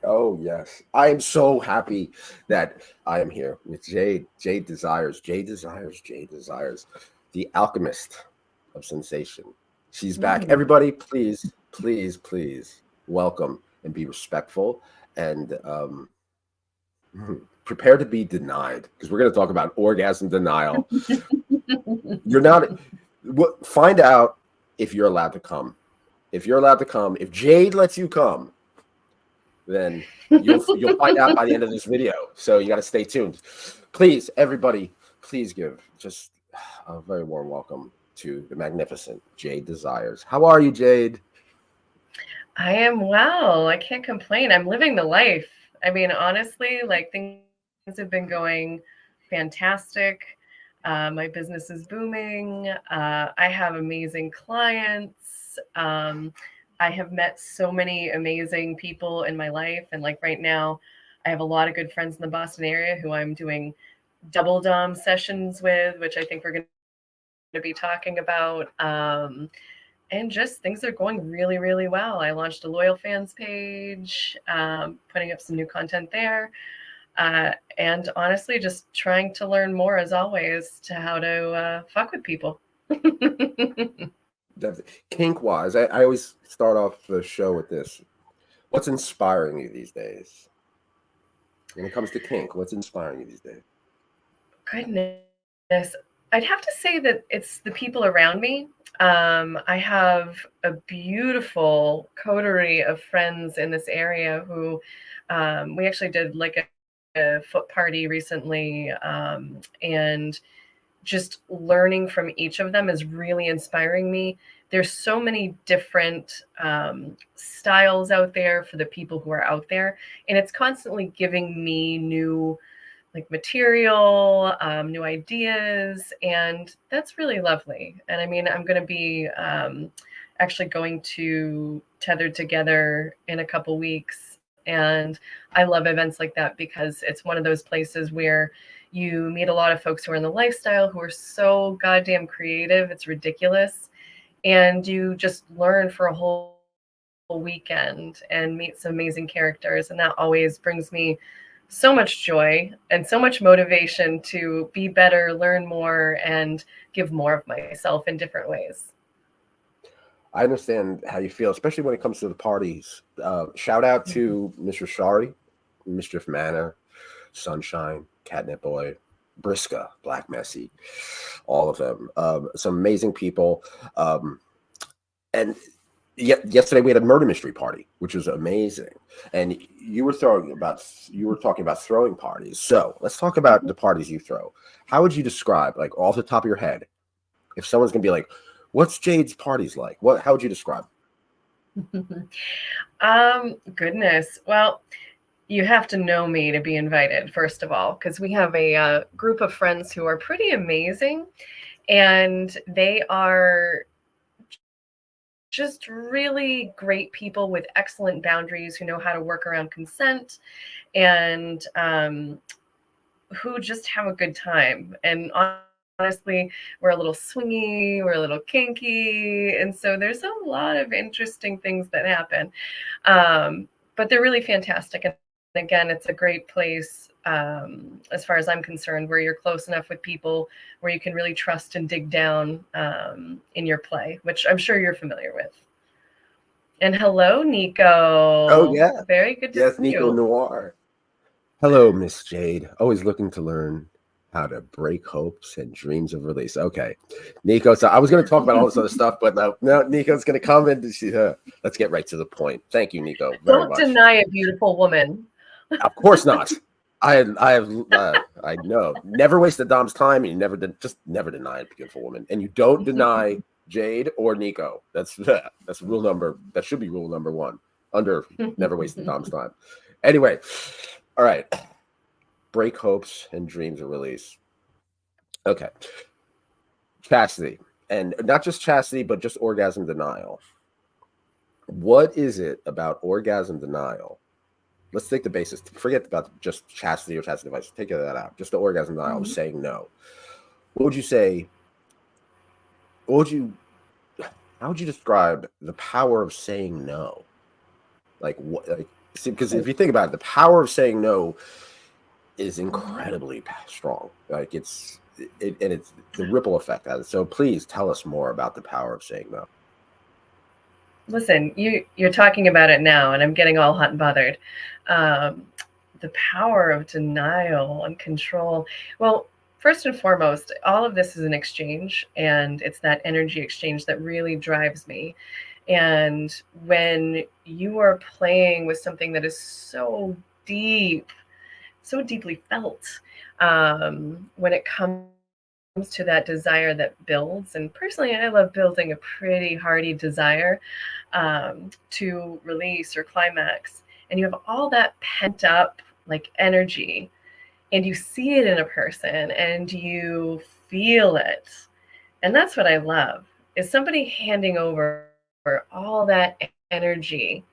Oh, yes. I am so happy that I am here with Jade. Jade Desires. Jade Desires. Jade Desires. The alchemist of sensation. She's back. Mm. Everybody, please, please, please welcome and be respectful and prepare to be denied because we're going to talk about orgasm denial. You're not, find out if you're allowed to come. If you're allowed to come, if Jade lets you come, then you'll find out by the end of this video. So you got to stay tuned. Please, everybody, please give just a very warm welcome to the magnificent Jade Desires. How are you, Jade? I am well. I can't complain. I'm living the life. I mean, honestly, like things have been going fantastic. My business is booming. I have amazing clients. I have met so many amazing people in my life. And like right now, I have a lot of good friends in the Boston area who I'm doing double dom sessions with, which I think we're going to be talking about. And just things are going really, really well. I launched a loyal fans page, putting up some new content there. And honestly, just trying to learn more as always to how to fuck with people. Kink wise, I always start off the show with this. What's inspiring you these days? When it comes to kink, what's inspiring you these days? Goodness. I'd have to say that it's the people around me. I have a beautiful coterie of friends in this area who we actually did like a foot party recently. And just learning from each of them is really inspiring me. There's so many different styles out there for the people who are out there. And it's constantly giving me new like material, new ideas, and that's really lovely. And I mean, I'm going to be actually going to Tethered Together in a couple weeks, and I love events like that because it's one of those places where you meet a lot of folks who are in the lifestyle who are so goddamn creative. It's ridiculous. And you just learn for a whole weekend and meet some amazing characters. And that always brings me so much joy and so much motivation to be better, learn more, and give more of myself in different ways. I understand how you feel, especially when it comes to the parties. Shout out Mhm. to Mr. Shari, Mischief Manor, Sunshine, Catnip Boy, Briska, Black Messy, all of them. Some amazing people. And yet yesterday we had a murder mystery party, which was amazing. And you were talking about throwing parties. So let's talk about the parties you throw. How would you describe, like off the top of your head, if someone's gonna be like, "What's Jade's parties like?" How would you describe? Goodness. Well, you have to know me to be invited, first of all, because we have a group of friends who are pretty amazing. And they are just really great people with excellent boundaries who know how to work around consent and who just have a good time. And honestly, we're a little swingy, we're a little kinky. And so there's a lot of interesting things that happen. But they're really fantastic. And again, it's a great place, as far as I'm concerned, where you're close enough with people where you can really trust and dig down in your play, which I'm sure you're familiar with. And hello, Oh Nico. yeah, Very good to yes, see Nico you. Noir. Hello, Miss Jade. Always looking to learn how to break hopes and dreams of release. Okay, Nico. So I was going to talk about all this other stuff, but no, Nico's going to come and let's get right to the point. Thank you, Nico, very Don't much. deny a beautiful woman. Of course not. I know. Never waste a dom's time, and you never just never deny a beautiful woman, and you don't deny Jade or Nico. That's rule number. That should be rule number one. Under never waste the dom's time. Anyway, all right. Break hopes and dreams of release. Okay, chastity, and not just chastity, but just orgasm denial. What is it about orgasm denial? Let's take the basis. Forget about just chastity or chastity device. Take that out. Just the orgasm denial of Mhm. saying no. What would you say? What would you? How would you describe the power of saying no? Like what? Like See, because if you think about it, the power of saying no is Mhm. incredibly strong. Like and it's the ripple effect of it. So please tell us more about the power of saying no. Listen, you're talking about it now, and I'm getting all hot and bothered. Um, the power of denial and control. Well, first and foremost, all of this is an exchange, and it's that energy exchange that really drives me. And when you are playing with something that is so deep, so deeply felt, when it comes to that desire that builds, and personally, I love building a pretty hardy desire to release or climax, and you have all that pent up like energy, and you see it in a person, and you feel it, and that's what I love, is somebody handing over all that energy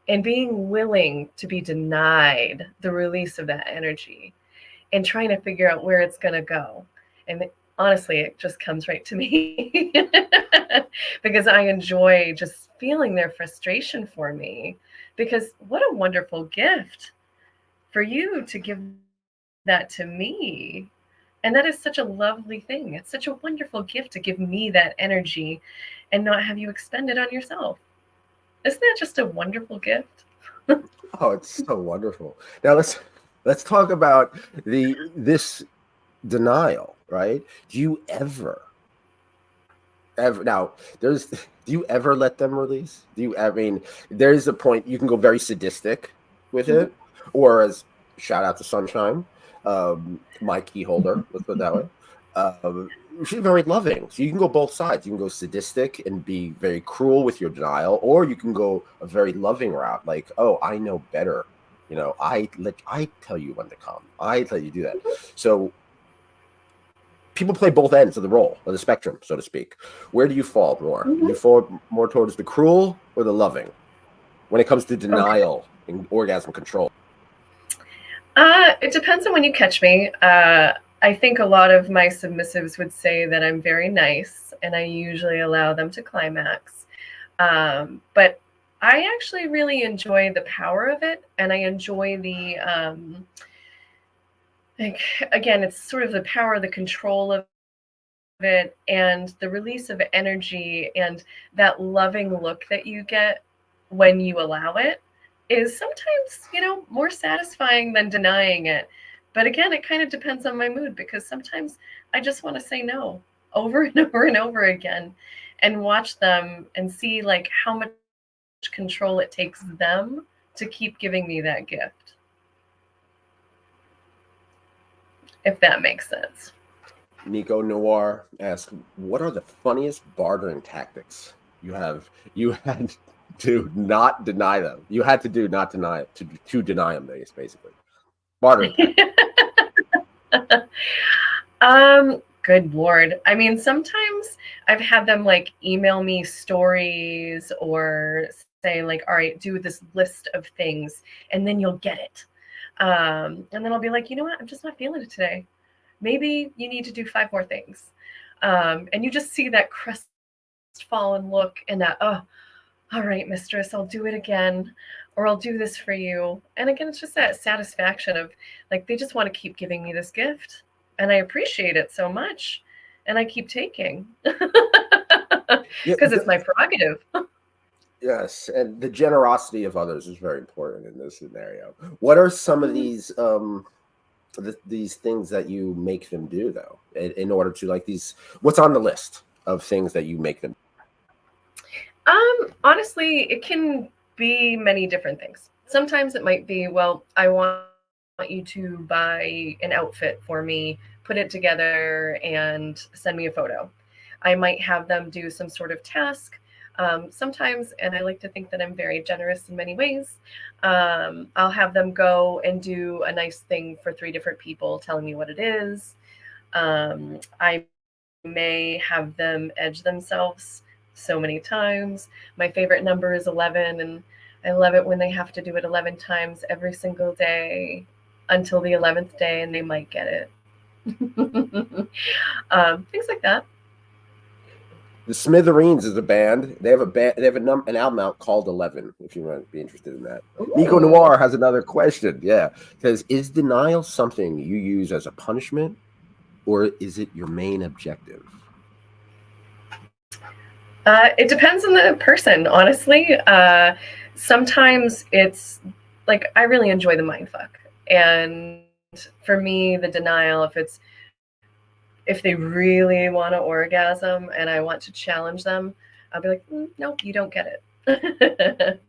and being willing to be denied the release of that energy and trying to figure out where it's going to go. And honestly, it just comes right to me because I enjoy just feeling their frustration for me. Because what a wonderful gift for you to give that to me. And that is such a lovely thing. It's such a wonderful gift to give me that energy and not have you expend it on yourself. Isn't that just a wonderful gift? Oh, it's so wonderful. Now let's talk about this denial, right? Do you ever now there's do you ever let them release? Do you, I mean, there's a point you can go very sadistic with Mhm. it, or as shout out to Sunshine, my key holder, let's put it that way. um, she's very loving, so you can go both sides. You can go sadistic and be very cruel with your denial, or you can go a very loving route, like, oh, I know better, I tell you when to come, I let you do that. So people play both ends of the role of the spectrum, so to speak. Where do you fall more? Do you Mhm. fall more towards the cruel or the loving when it comes to Okay. denial and orgasm control? It depends on when you catch me. I think a lot of my submissives would say that I'm very nice and I usually allow them to climax. But I actually really enjoy the power of it, and I enjoy like, again, it's sort of the power, the control of it, and the release of energy, and that loving look that you get when you allow it is sometimes, more satisfying than denying it. But again, it kind of depends on my mood, because sometimes I just want to say no over and over and over again and watch them and see like how much control it takes them to keep giving me that gift, if that makes sense. Nico Noir asks, "What are the funniest bartering tactics you had to not deny them? You had to do not deny to deny them, basically bartering tactics." Good Lord. I mean, sometimes I've had them like email me stories or say like, all right, do this list of things and then you'll get it. And then I'll be like, you know what? I'm just not feeling it today. Maybe you need to do 5 more things. And you just see that crestfallen look and that, oh, all right, mistress, I'll do it again, or I'll do this for you. And again, it's just that satisfaction of like, they just want to keep giving me this gift. And I appreciate it so much. And I keep taking because Yeah, it's my prerogative. yes, and the generosity of others is very important in this scenario. What are some of these things that you make them do though, in order to like these? What's on the list of things that you make them? Honestly, it can be many different things. Sometimes it might be, well, I want you to buy an outfit for me, put it together, and send me a photo. I might have them do some sort of task. Sometimes, and I like to think that I'm very generous in many ways, I'll have them go and do a nice thing for 3 different people, telling me what it is. I may have them edge themselves so many times. My favorite number is 11, and I love it when they have to do it 11 times every single day until the 11th day, and they might get it. Things like that. The Smithereens is a band. They have a band. They have an album out called 11. If you might be interested in that. Nico Ooh. Noir has another question. Yeah, says, is denial something you use as a punishment, or is it your main objective? It depends on the person, honestly. Sometimes it's like I really enjoy the mind fuck, and for me, the denial, if they really want to orgasm and I want to challenge them, I'll be like, nope, you don't get it.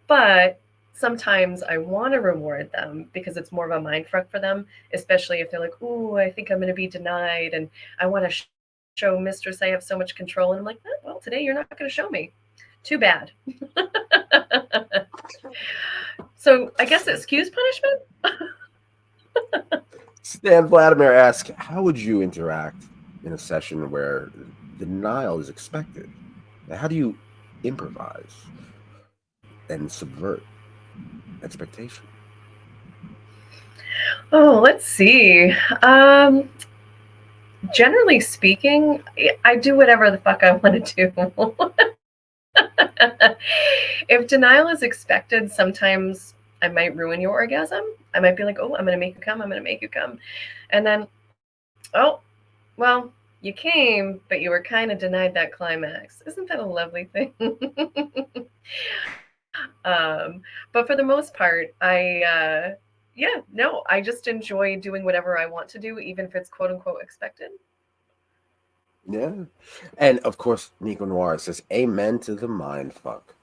But sometimes I want to reward them because it's more of a mind fuck for them, especially if they're like, "Ooh, I think I'm going to be denied, and I want to show mistress I have so much control." And I'm like, well, today you're not going to show me. Too bad. So I guess excuse punishment. Stan Vladimir asks, how would you interact in a session where denial is expected? How do you improvise and subvert expectation? Oh, let's see. Generally speaking, I do whatever the fuck I want to do. If denial is expected, sometimes I might ruin your orgasm. I might be like, oh, I'm going to make you come. I'm going to make you come. And then, oh, well, you came, but you were kind of denied that climax. Isn't that a lovely thing? But for the most part, yeah, no, I just enjoy doing whatever I want to do, even if it's quote unquote expected. Yeah. And of course, Nico Noir says, amen to the mind fuck.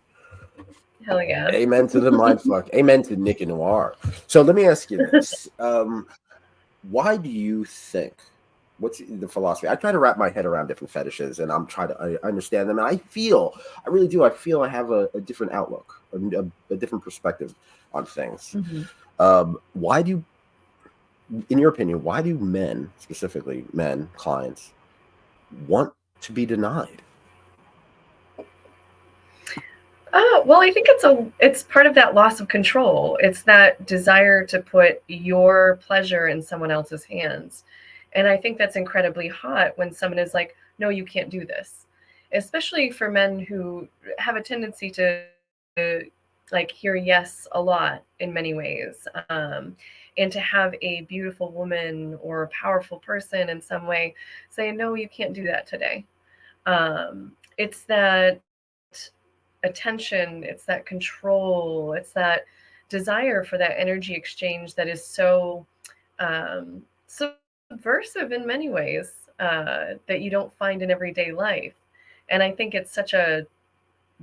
Hell yeah. Amen to the mind fuck. Amen to Nick and Noir. So let me ask you this. Why do you think, what's the philosophy? I try to wrap my head around different fetishes and I'm trying to understand them. And I really do. I feel I have a different outlook, a different perspective on things. Why do, in your opinion, why do men, specifically men, clients, want to be denied? Well, I think it's part of that loss of control. It's that desire to put your pleasure in someone else's hands. And I think that's incredibly hot when someone is like, no, you can't do this. Especially for men who have a tendency to like hear yes a lot in many ways. And to have a beautiful woman or a powerful person in some way say, no, you can't do that today. It's that attention, it's that control, it's that desire for that energy exchange that is so subversive in many ways, that you don't find in everyday life. And I think it's such a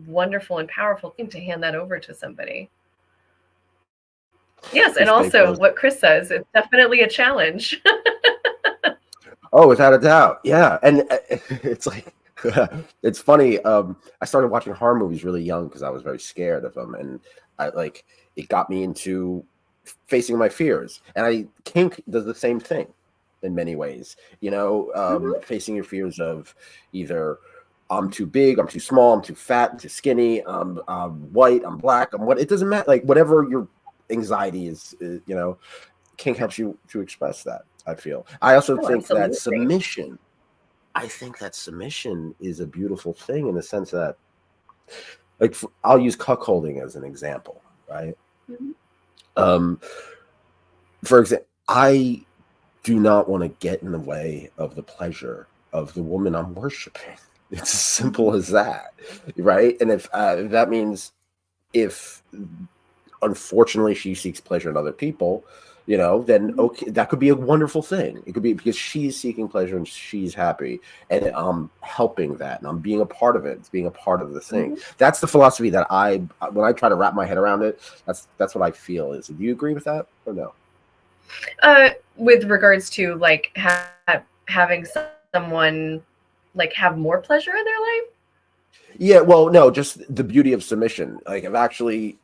wonderful and powerful thing to hand that over to somebody. Yes, and Chris also Bacon. what Chris says, it's definitely a challenge. Oh, without a doubt. Yeah. And it's like, it's funny. I started watching horror movies really young because I was very scared of them. And it got me into facing my fears. And kink does the same thing in many ways, Mhm. facing your fears of either I'm too big, I'm too small, I'm too fat, I'm too skinny, I'm white, I'm black, it doesn't matter. Like whatever your anxiety is, kink helps you to express that. I feel. I also Oh, think that absolutely. submission. I think that submission is a beautiful thing in the sense that, I'll use cuckolding as an example, right? Mhm. Um, for example, I do not want to get in the way of the pleasure of the woman I'm worshiping. It's as simple Mhm. as that, right? And if that means if unfortunately she seeks pleasure in other people, then Mhm. okay, that could be a wonderful thing. It could be because she's seeking pleasure and she's happy, and I'm helping that, and I'm being a part of it. It's being a part of the thing. Mhm. That's the philosophy that when I try to wrap my head around it, that's what I feel is. Do you agree with that or no? With regards to like having someone like have more pleasure in their life. Yeah, well, no, just the beauty of submission. Like, I've actually,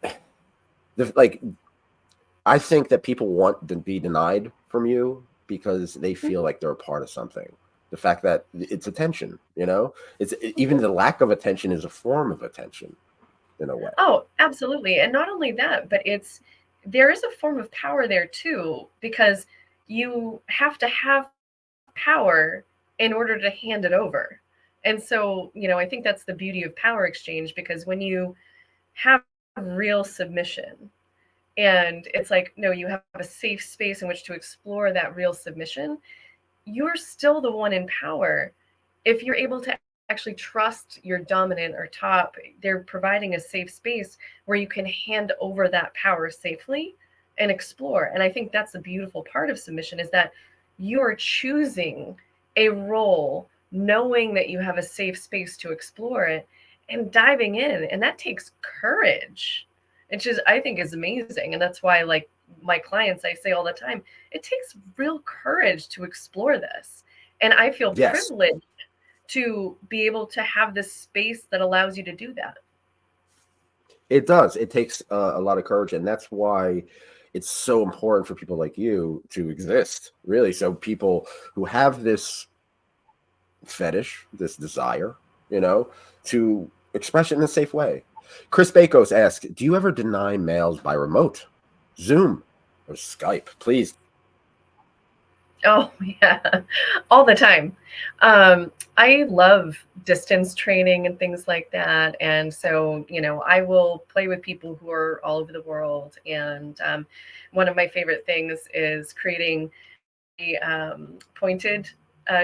like, I think that people want to be denied from you because they feel Mhm. like they're a part of something. The fact that it's attention, it's even Mhm. the lack of attention is a form of attention in a way. Oh, absolutely. And not only that, but there is a form of power there too, because you have to have power in order to hand it over. And so, I think that's the beauty of power exchange, because when you have real submission, and it's like, no, you have a safe space in which to explore that real submission, you're still the one in power. If you're able to actually trust your dominant or top, they're providing a safe space where you can hand over that power safely and explore. And I think that's the beautiful part of submission, is that you're choosing a role, knowing that you have a safe space to explore it and diving in. And that takes courage, which is, I think, is amazing. And that's why, like, my clients, I say all the time, it takes real courage to explore this. And I feel Yes, privileged to be able to have this space that allows you to do that. it does. It takes a lot of courage, and that's why it's so important for people like you to exist, really. So people who have this fetish, this desire, to express it in a safe way. Chris Bakos asks, do you ever deny males by remote, Zoom, or Skype? Please. Oh, yeah, all the time. I love distance training and things like that. And so, I will play with people who are all over the world. And one of my favorite things is creating pointed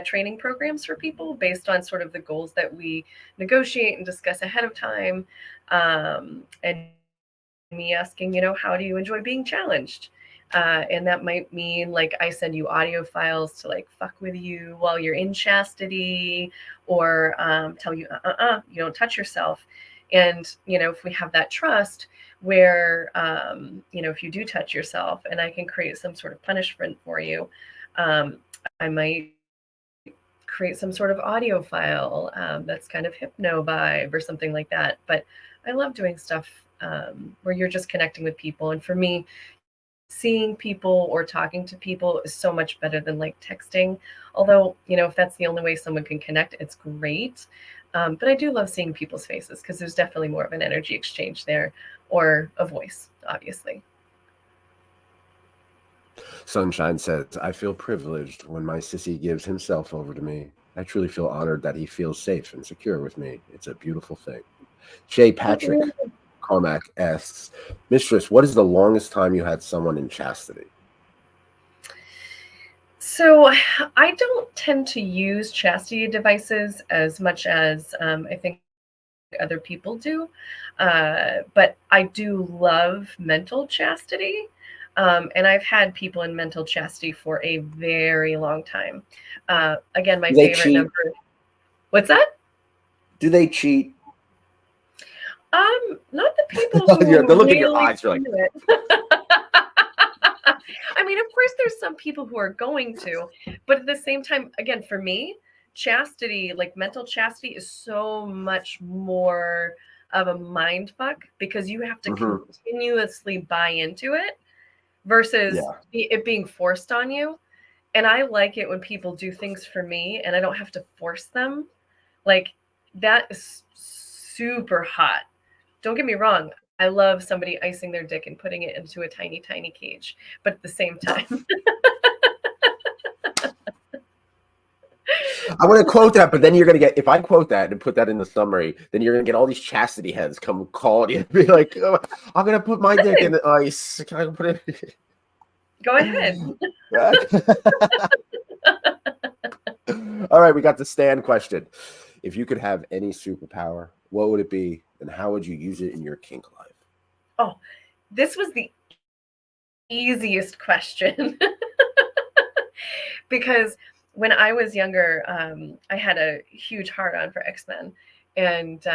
training programs for people based on sort of the goals that we negotiate and discuss ahead of time. And me asking, how do you enjoy being challenged? And that might mean, like, I send you audio files to, like, fuck with you while you're in chastity, or tell you, you don't touch yourself. And, if we have that trust where, if you do touch yourself and I can create some sort of punishment for you, I might create some sort of audio file that's kind of hypno vibe or something like that. But I love doing stuff where you're just connecting with people. And for me, seeing people or talking to people is so much better than, like, texting. Although, if that's the only way someone can connect, it's great. But I do love seeing people's faces, because there's definitely more of an energy exchange there, or a voice, obviously. Sunshine says, I feel privileged when my sissy gives himself over to me. I truly feel honored that he feels safe and secure with me. It's a beautiful thing. Jay Patrick Carmack asks, Mistress, what is the longest time you had someone in chastity? So I don't tend to use chastity devices as much as I think other people do. But I do love mental chastity. And I've had people in mental chastity for a very long time. Again, my Do they favorite cheat? number. What's that? Do they cheat? Not the people The who look in your really eyes, you're like, do it. I mean, of course, there's some people who are going to, but at the same time, again, for me, chastity, like mental chastity, is so much more of a mind fuck, because you have to continuously buy into it versus yeah. it being forced on you. And I like it when people do things for me and I don't have to force them. Like, that is super hot. Don't get me wrong. I love somebody icing their dick and putting it into a tiny, tiny cage. But at the same time, I want to quote that, but then you're going to get, if I quote that and put that in the summary, then you're going to get all these chastity heads come calling you and be like, oh, I'm going to put my dick in the ice. Can I put it? go ahead. All right, we got the stand question. If you could have any superpower, what would it be, and how would you use it in your kink life? Oh, this was the easiest question. Because when I was younger, I had a huge heart on for X-Men. And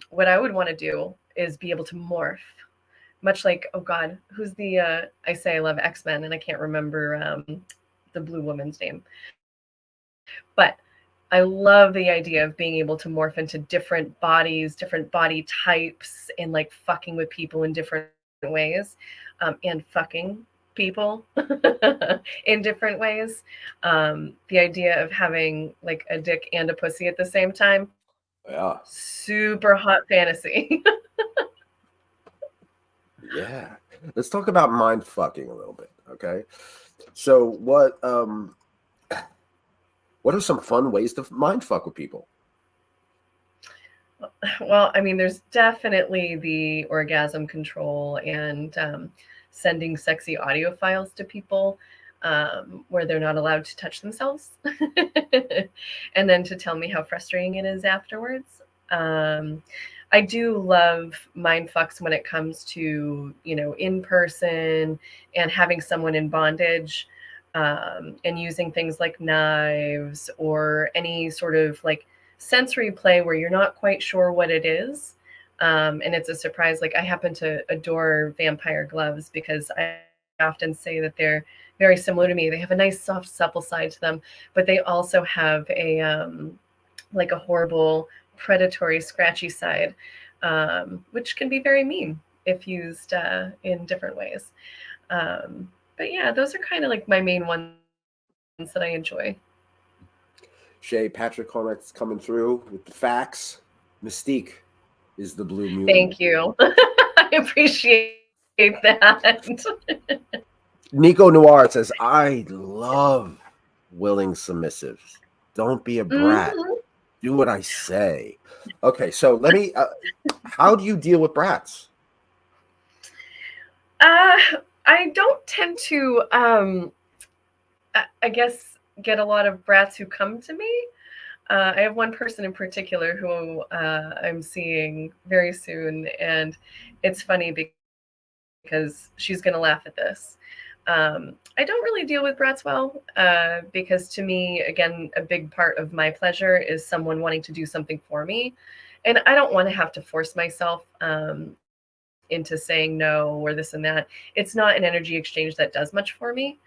what I would want to do is be able to morph, much like, oh God, who's the, I say I love X-Men and I can't remember the blue woman's name. But I love the idea of being able to morph into different bodies, different body types, and, like, fucking with people in different ways, and fucking people in different ways. The idea of having, like, a dick and a pussy at the same time, Yeah. super hot fantasy. Yeah. Let's talk about mind fucking a little bit, okay? So what are some fun ways to mind fuck with people? Well, I mean, there's definitely the orgasm control and sending sexy audio files to people where they're not allowed to touch themselves, and then to tell me how frustrating it is afterwards. Um, I do love mind fucks when it comes to, in person and having someone in bondage, and using things like knives or any sort of like sensory play where you're not quite sure what it is. And it's a surprise. Like, I happen to adore vampire gloves because I often say that they're very similar to me. They have a nice, soft, supple side to them, but they also have a like a horrible, predatory, scratchy side, which can be very mean if used in different ways. But yeah, those are kind of like my main ones that I enjoy. Shay, Patrick Cormack's coming through with the facts. Mystique is the blue mutant. Thank you. I appreciate that. Nico Noir says, I love willing submissives. Don't be a brat. Mhm. Do what I say. Okay, so let me. How do you deal with brats? I don't tend to, I guess, get a lot of brats who come to me. I have one person in particular who I'm seeing very soon, and it's funny because she's going to laugh at this. I don't really deal with brats well because to me, again, a big part of my pleasure is someone wanting to do something for me. And I don't want to have to force myself into saying no or this and that. It's not an energy exchange that does much for me.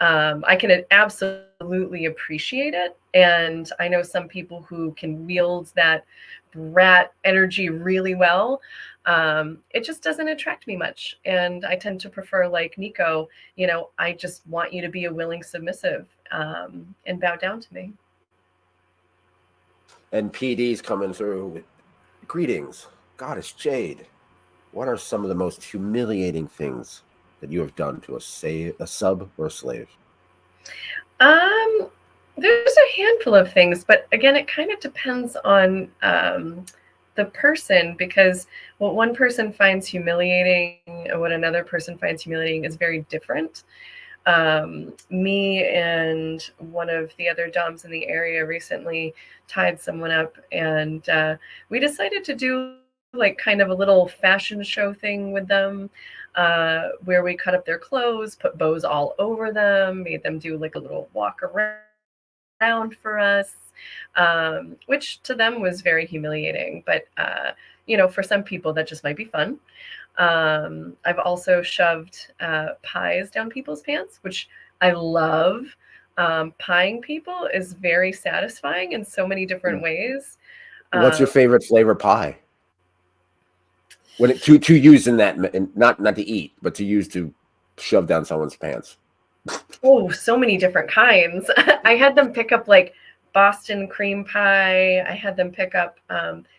I can absolutely appreciate it. And I know some people who can wield that brat energy really well. It just doesn't attract me much. And I tend to prefer, like Nico, I just want you to be a willing submissive and bow down to me. And PD's coming through with greetings, Goddess Jade. What are some of the most humiliating things that you have done to a sub or a slave? Um, there's a handful of things, but again, it kind of depends on the person, because what one person finds humiliating and what another person finds humiliating is very different. Me and one of the other doms in the area recently tied someone up, and we decided to do like kind of a little fashion show thing with them, where we cut up their clothes, put bows all over them, made them do like a little walk around for us, which to them was very humiliating. But, for some people, that just might be fun. I've also shoved pies down people's pants, which I love. Pieing people is very satisfying in so many different ways. What's your Um, favorite flavor pie? When to use in that, not to eat, but to use to shove down someone's pants. oh, so many different kinds. I had them pick up like Boston cream pie. I had them pick up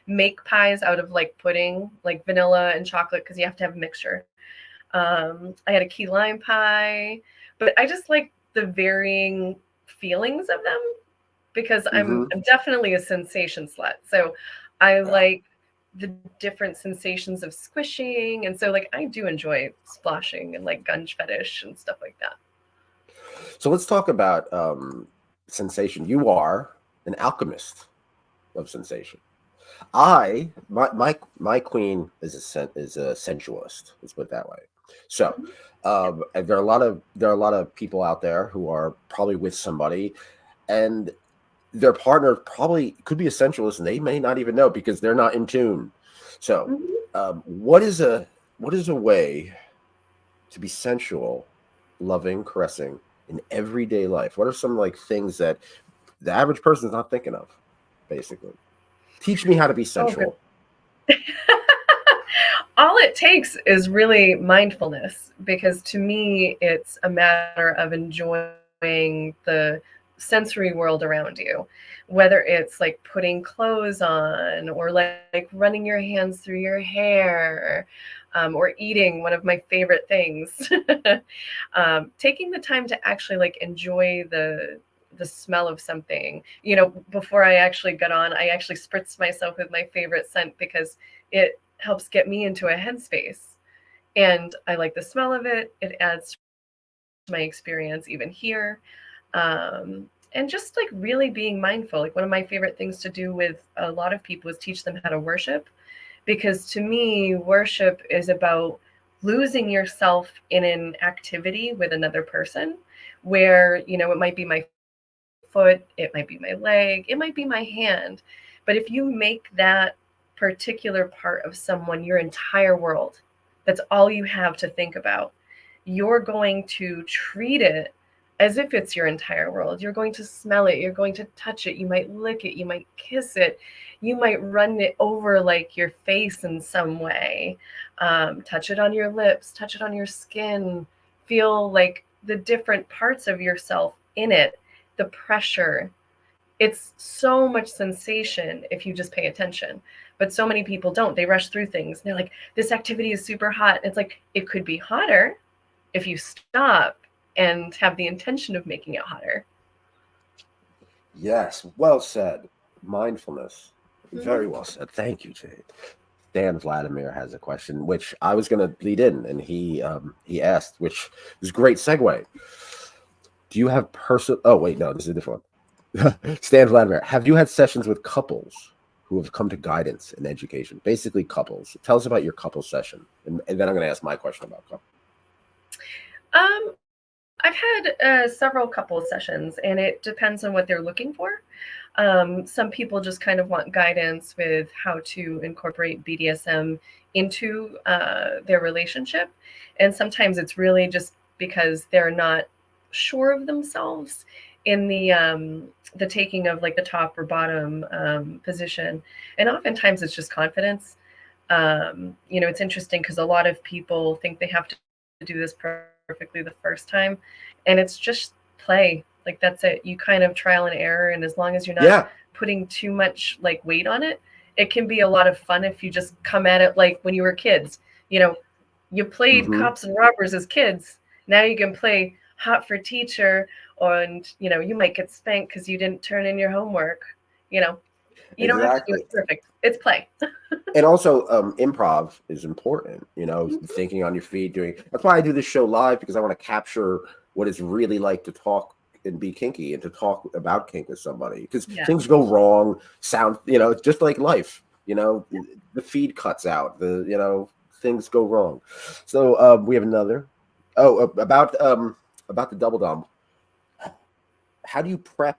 make pies out of like pudding, like vanilla and chocolate, because you have to have a mixture. I had a key lime pie, but I just like the varying feelings of them because I'm Mm-hmm. I'm definitely a sensation slut. So I like the different sensations of squishing, and so like I do enjoy splashing and like gunge fetish and stuff like that. So let's talk about sensation. You are an alchemist of sensation. My queen is a sensualist. Let's put it that way. So and there are a lot of people out there who are probably with somebody, and their partner probably could be a sensualist, and they may not even know because they're not in tune. So, Mhm. what is a way to be sensual, loving, caressing in everyday life? What are some like things that the average person is not thinking of? Basically, teach me how to be Oh, good. sensual. All it takes is really mindfulness, because to me, it's a matter of enjoying the sensory world around you, whether it's like putting clothes on or like running your hands through your hair, or eating, one of my favorite things. Taking the time to actually like enjoy the smell of something. You know, before I actually got on, I actually spritzed myself with my favorite scent because it helps get me into a headspace. And I like the smell of it. It adds to my experience even here. And just like really being mindful. Like one of my favorite things to do with a lot of people is teach them how to worship. Because to me, worship is about losing yourself in an activity with another person where, you know, it might be my foot, it might be my leg, it might be my hand. But if you make that particular part of someone your entire world, that's all you have to think about, you're going to treat it as if it's your entire world. You're going to smell it, you're going to touch it, you might lick it, you might kiss it, you might run it over like your face in some way, touch it on your lips, touch it on your skin, feel like the different parts of yourself in it, the pressure. It's so much sensation if you just pay attention. But so many people don't. They rush through things. They're like, this activity is super hot. It's like, it could be hotter if you stop and have the intention of making it hotter. Yes, well said. Mindfulness. Very well said. Thank you, Jade. Dan Vladimir has a question, which I was going to lead in, and he asked, which is a great segue. Do you have Oh wait, no, this is a different one. Stan Vladimir, have you had sessions with couples who have come to guidance and education? Basically, couples. Tell us about your couple session, and then I'm going to ask my question about couple. I've had several couple sessions, and it depends on what they're looking for. Some people just kind of want guidance with how to incorporate BDSM into their relationship. And sometimes it's really just because they're not sure of themselves in the taking of like the top or bottom position. And oftentimes it's just confidence. You know, it's interesting because a lot of people think they have to do this perfectly the first time, and it's just play. Like that's it. You kind of trial and error, and as long as you're not putting too much like weight on it, it can be a lot of fun if you just come at it like when you were kids. You know, you played cops and robbers as kids. Now you can play hot for teacher, and you know, you might get spanked because you didn't turn in your homework. You know, you don't have to do it perfect. It's play. And also, improv is important, you know, thinking on your feet, doing. That's why I do this show live, because I want to capture what it's really like to talk and be kinky and to talk about kink with somebody, because things go wrong, sound, you know, it's just like life, you know, the feed cuts out, you know, things go wrong. So we have another. About the double dom. How do you prep?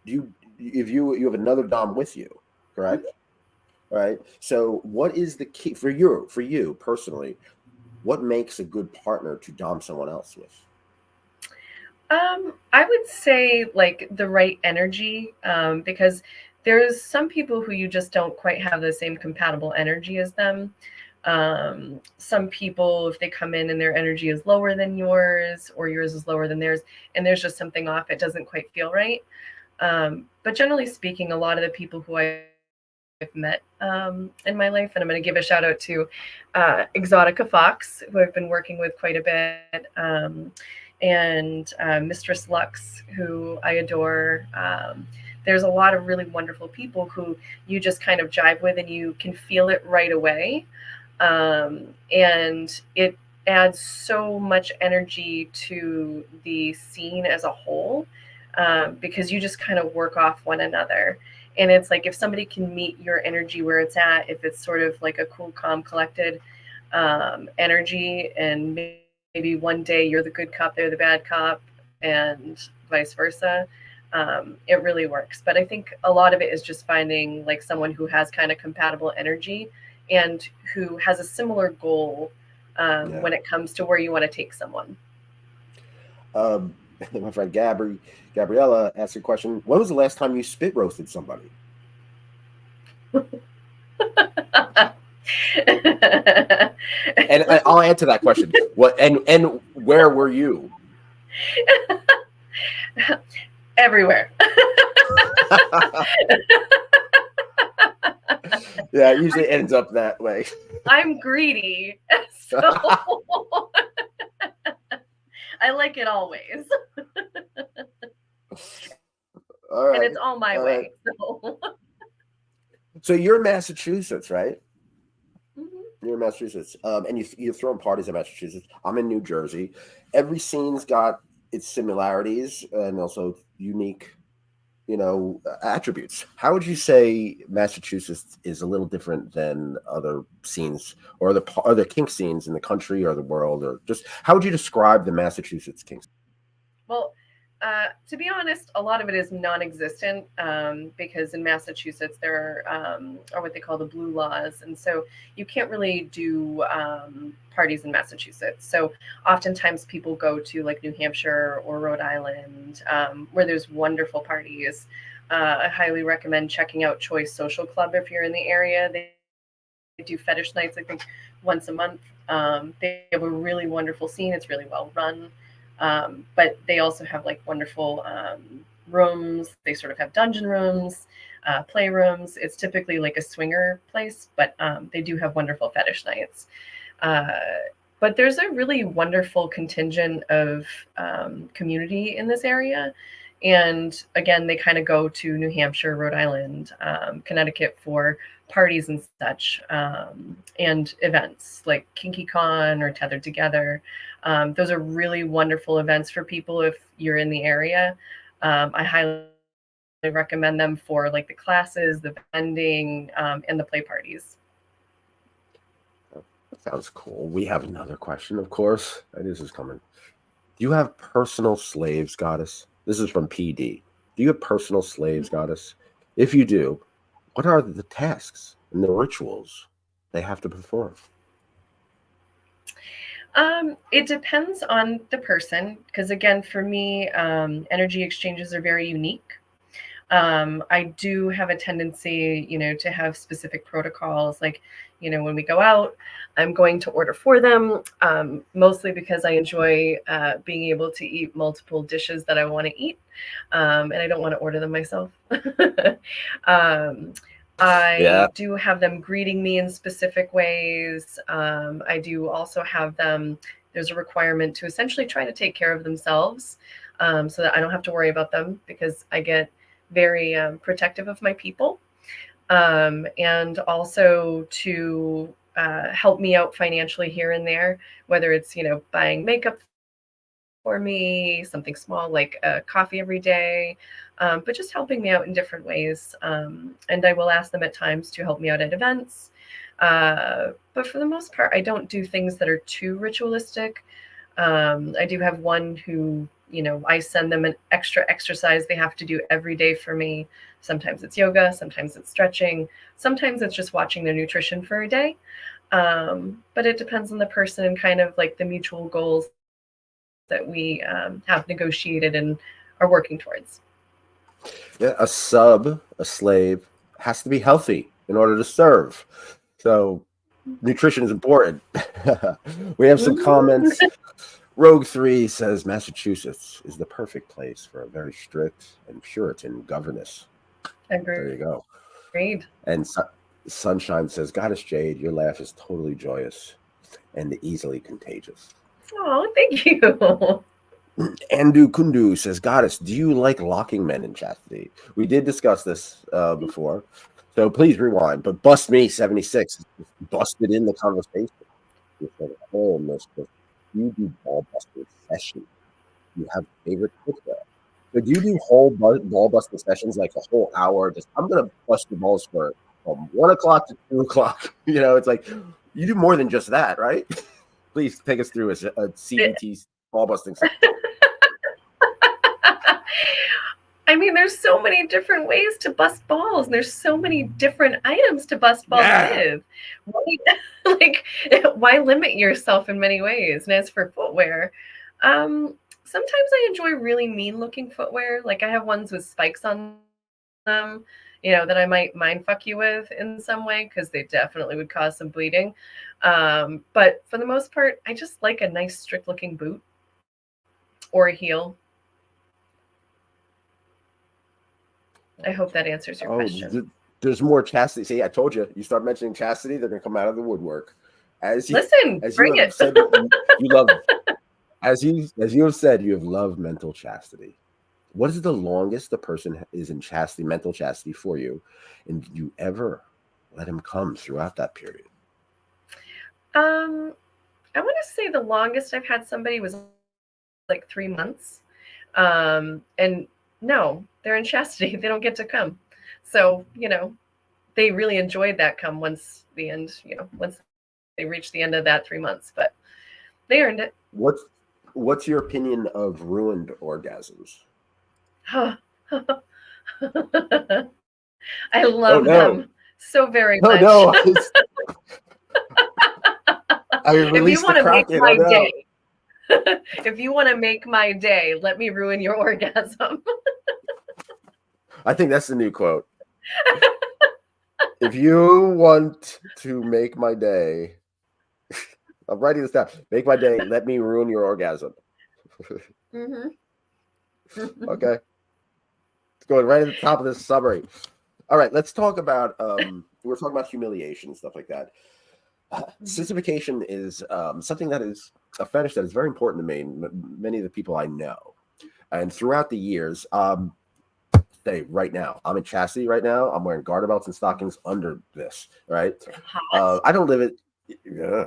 If you have another dom with you, correct? All right. So what is the key for you personally? What makes a good partner to dom someone else with? I would say like the right energy, because there's some people who you just don't quite have the same compatible energy as them. Some people, if they come in and their energy is lower than yours or yours is lower than theirs, and there's just something off, it doesn't quite feel right. But generally speaking, a lot of the people who I've met in my life, and I'm going to give a shout out to Exotica Fox, who I've been working with quite a bit, and Mistress Lux, who I adore. There's a lot of really wonderful people who you just kind of jive with, and you can feel it right away. And it adds so much energy to the scene as a whole, because you just kind of work off one another. And it's like if somebody can meet your energy where it's at, if it's sort of like a cool, calm, collected energy, and maybe one day you're the good cop, they're the bad cop, and vice versa, it really works. But I think a lot of it is just finding like someone who has kind of compatible energy and who has a similar goal when it comes to where you want to take someone. My friend Gabriella asked a question. When was the last time you spit roasted somebody? And I'll answer that question. What and where were you? Everywhere. Yeah, it usually ends up that way. I'm greedy, so I like it always. All And right. it's all my All right. way. So. So you're in Massachusetts, right? Mhm. You're in Massachusetts, and you're throwing parties in Massachusetts. I'm in New Jersey. Every scene's got its similarities and also unique, attributes. How would you say Massachusetts is a little different than other scenes or other kink scenes in the country or the world, or just how would you describe the Massachusetts kink? Well, to be honest, a lot of it is non-existent because in Massachusetts there are what they call the blue laws, and so you can't really do parties in Massachusetts. So oftentimes people go to like New Hampshire or Rhode Island, where there's wonderful parties. I highly recommend checking out Choice Social Club if you're in the area. They do fetish nights, I think, once a month. They have a really wonderful scene. It's really well run. But they also have like wonderful rooms. They sort of have dungeon rooms, playrooms. It's typically like a swinger place, but they do have wonderful fetish nights. Uh, but there's a really wonderful contingent of community in this area. And again, they kind of go to New Hampshire, Rhode Island, Connecticut for parties and such, and events like KinkyCon or Tethered Together. Those are really wonderful events for people if you're in the area. I highly recommend them for like the classes, the vending, and the play parties. That sounds cool. We have another question, of course. This is coming. Do you have personal slaves, goddess? This is from PD. Do you have personal slaves, goddess? If you do, what are the tasks and the rituals they have to perform? It depends on the person, because again, for me, energy exchanges are very unique. I do have a tendency, to have specific protocols. Like, when we go out, I'm going to order for them, mostly because I enjoy being able to eat multiple dishes that I want to eat, and I don't want to order them myself. um, Yeah. I do have them greeting me in specific ways. I do also have them, there's a requirement to essentially try to take care of themselves, so that I don't have to worry about them because I get very protective of my people, and also to help me out financially here and there, whether it's buying makeup for me, something small like a coffee every day, but just helping me out in different ways. And I will ask them at times to help me out at events. But for the most part, I don't do things that are too ritualistic. I do have one who, I send them an extra exercise they have to do every day for me. Sometimes it's yoga, sometimes it's stretching, sometimes it's just watching their nutrition for a day. But it depends on the person and kind of like the mutual goals that we have negotiated and are working towards. Yeah, a slave, has to be healthy in order to serve. So nutrition is important. We have some Mhm. comments. Rogue 3 says Massachusetts is the perfect place for a very strict and Puritan governess. There you go. Agreed. And Sunshine says, Goddess Jade, your laugh is totally joyous and easily contagious. Oh, thank you. Andu Kundu says, Goddess, do you like locking men in chastity? We did discuss this before, so please rewind. But Bust Me 76 busted in the conversation. He said, oh, mistress, you do ball busting sessions. You have favorite cookware. So do you do whole ball busting sessions, like a whole hour? Just I'm gonna bust your balls for from 1 o'clock to 2 o'clock. It's like you do more than just that, right? Please take us through a CBT ball busting session. I mean, there's so many different ways to bust balls, and there's so many different items to bust balls with. Like, why limit yourself in many ways? And as for footwear, sometimes I enjoy really mean-looking footwear. Like I have ones with spikes on them, that I might mind fuck you with in some way because they definitely would cause some bleeding. But for the most part, I just like a nice, strict-looking boot or a heel. I hope that answers your question. There's more chastity. See, I told you. You start mentioning chastity, they're gonna come out of the woodwork. Listen, bring you have it. said, you love, as you have said, you have loved mental chastity. What is the longest the person is in chastity, mental chastity for you? And did you ever let him come throughout that period? Um, I want to say the longest I've had somebody was like 3 months. And no, they're in chastity. They don't get to come. So, they really enjoyed that come once the end, once they reached the end of that 3 months, but they earned it. What's your opinion of ruined orgasms? I Oh love no. them so very Oh much. no. I If you released the want to make Kraken. Oh my no. day, if you want to make my day, let me ruin your orgasm. I think that's the new quote. If you want to make my day, I'm writing this down. Make my day. Let me ruin your orgasm. Mm-hmm. Okay. It's going right at the top of this summary. All right. Let's talk about, we're talking about humiliation and stuff like that. Sissification is something that is a fetish that is very important to me, many of the people I know. And throughout the years, right now, I'm in chastity right now. I'm wearing garter belts and stockings under this, right? Hot. I don't live it.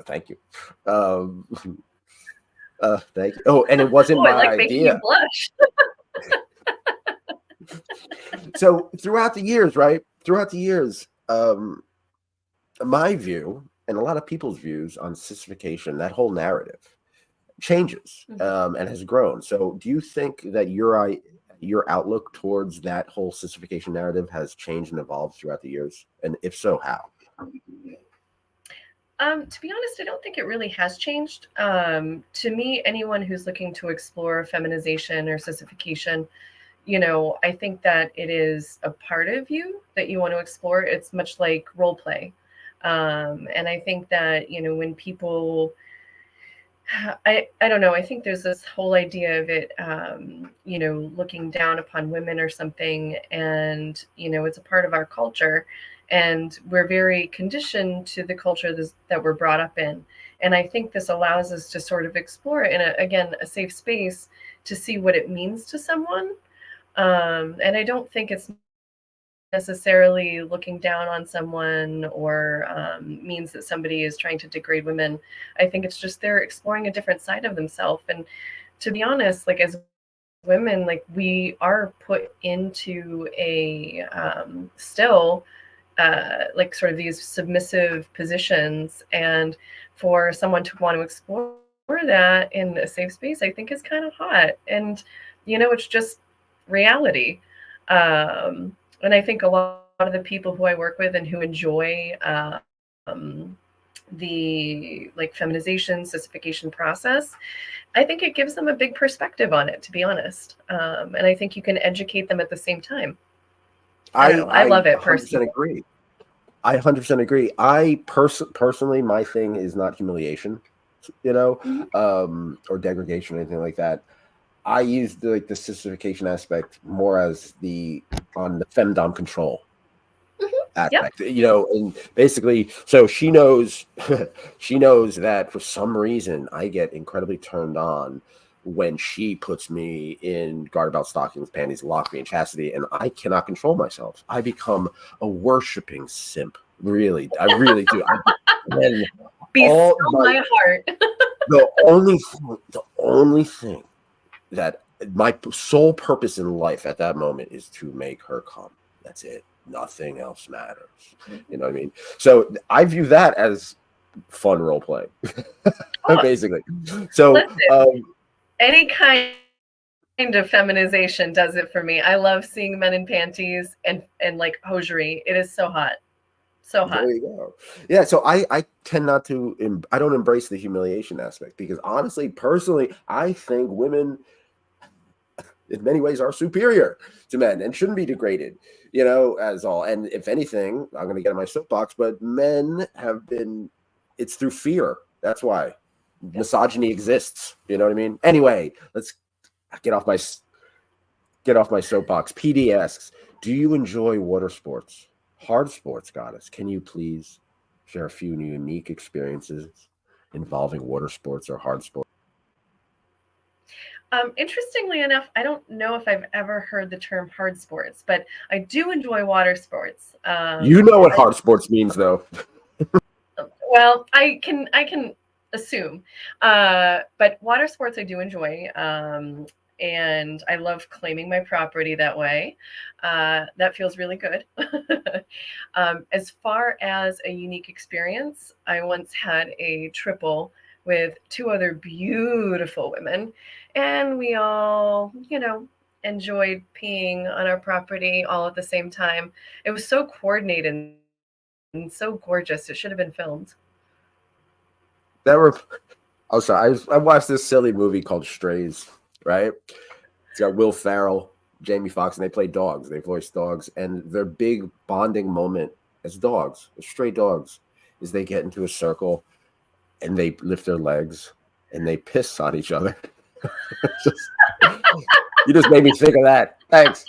Thank you. Um, thank you. Oh, and it wasn't Oh, I my like making you idea. blush. So throughout the years, right? Throughout the years, my view and a lot of people's views on sissification, that whole narrative changes and has grown. So do you think that your outlook towards that whole sissification narrative has changed and evolved throughout the years? And if so, how? To be honest, I don't think it really has changed. To me, anyone who's looking to explore feminization or sissification, I think that it is a part of you that you want to explore. It's much like role play. And I think that, when people, I don't know, I think there's this whole idea of it, looking down upon women or something. And, it's a part of our culture. And we're very conditioned to the culture that we're brought up in. And I think this allows us to sort of explore in a safe space to see what it means to someone. And I don't think it's necessarily looking down on someone or means that somebody is trying to degrade women. I think it's just they're exploring a different side of themselves. And to be honest, like as women, like we are put into a still like sort of these submissive positions. And for someone to want to explore that in a safe space, I think is kind of hot. And, it's just reality. And I think a lot of the people who I work with and who enjoy the like feminization, sissification process, I think it gives them a big perspective on it, to be honest. And I think you can educate them at the same time. I don't know. I I love it 100% personally. agree. I 100% agree. Personally, my thing is not humiliation, Mhm. or degradation or anything like that. I use the sissification aspect more as on the femdom control Yep. aspect, and basically, so she knows, she knows that for some reason I get incredibly turned on when she puts me in garter belt, stockings, panties, lock me in chastity, and I cannot control myself. I become a worshiping simp. Really, I really do. And Be all still my heart. the only thing that my sole purpose in life at that moment is to make her come. That's it. Nothing else matters. You know what I mean? So I view that as fun role play, Oh, basically. So listen, any kind of feminization does it for me. I love seeing men in panties and like hosiery. It is so hot. So hot. there you go. Yeah. So I tend not to. I don't embrace the humiliation aspect because honestly, personally, I think women in many ways are superior to men and shouldn't be degraded, as all. And if anything, I'm going to get on my soapbox, but men have been, it's through fear. That's why Yep. misogyny exists. You know what I mean? Anyway, let's get off my soapbox. PD asks, do you enjoy water sports? Hard sports, goddess. Can you please share a few unique experiences involving water sports or hard sports? Interestingly enough, I don't know if I've ever heard the term hard sports, but I do enjoy water sports. You know what hard sports means, though. Well, I can assume, but water sports I do enjoy, and I love claiming my property that way. That feels really good. As far as a unique experience, I once had a triple with two other beautiful women, and we all, enjoyed peeing on our property all at the same time. It was so coordinated and so gorgeous. It should have been filmed. That were. Oh, sorry. I watched this silly movie called Strays. Right? It's got Will Ferrell, Jamie Foxx, and they play dogs. They voice dogs, and their big bonding moment as dogs, as stray dogs, is they get into a circle and they lift their legs and they piss on each other. Just, you just made me think of that. Thanks.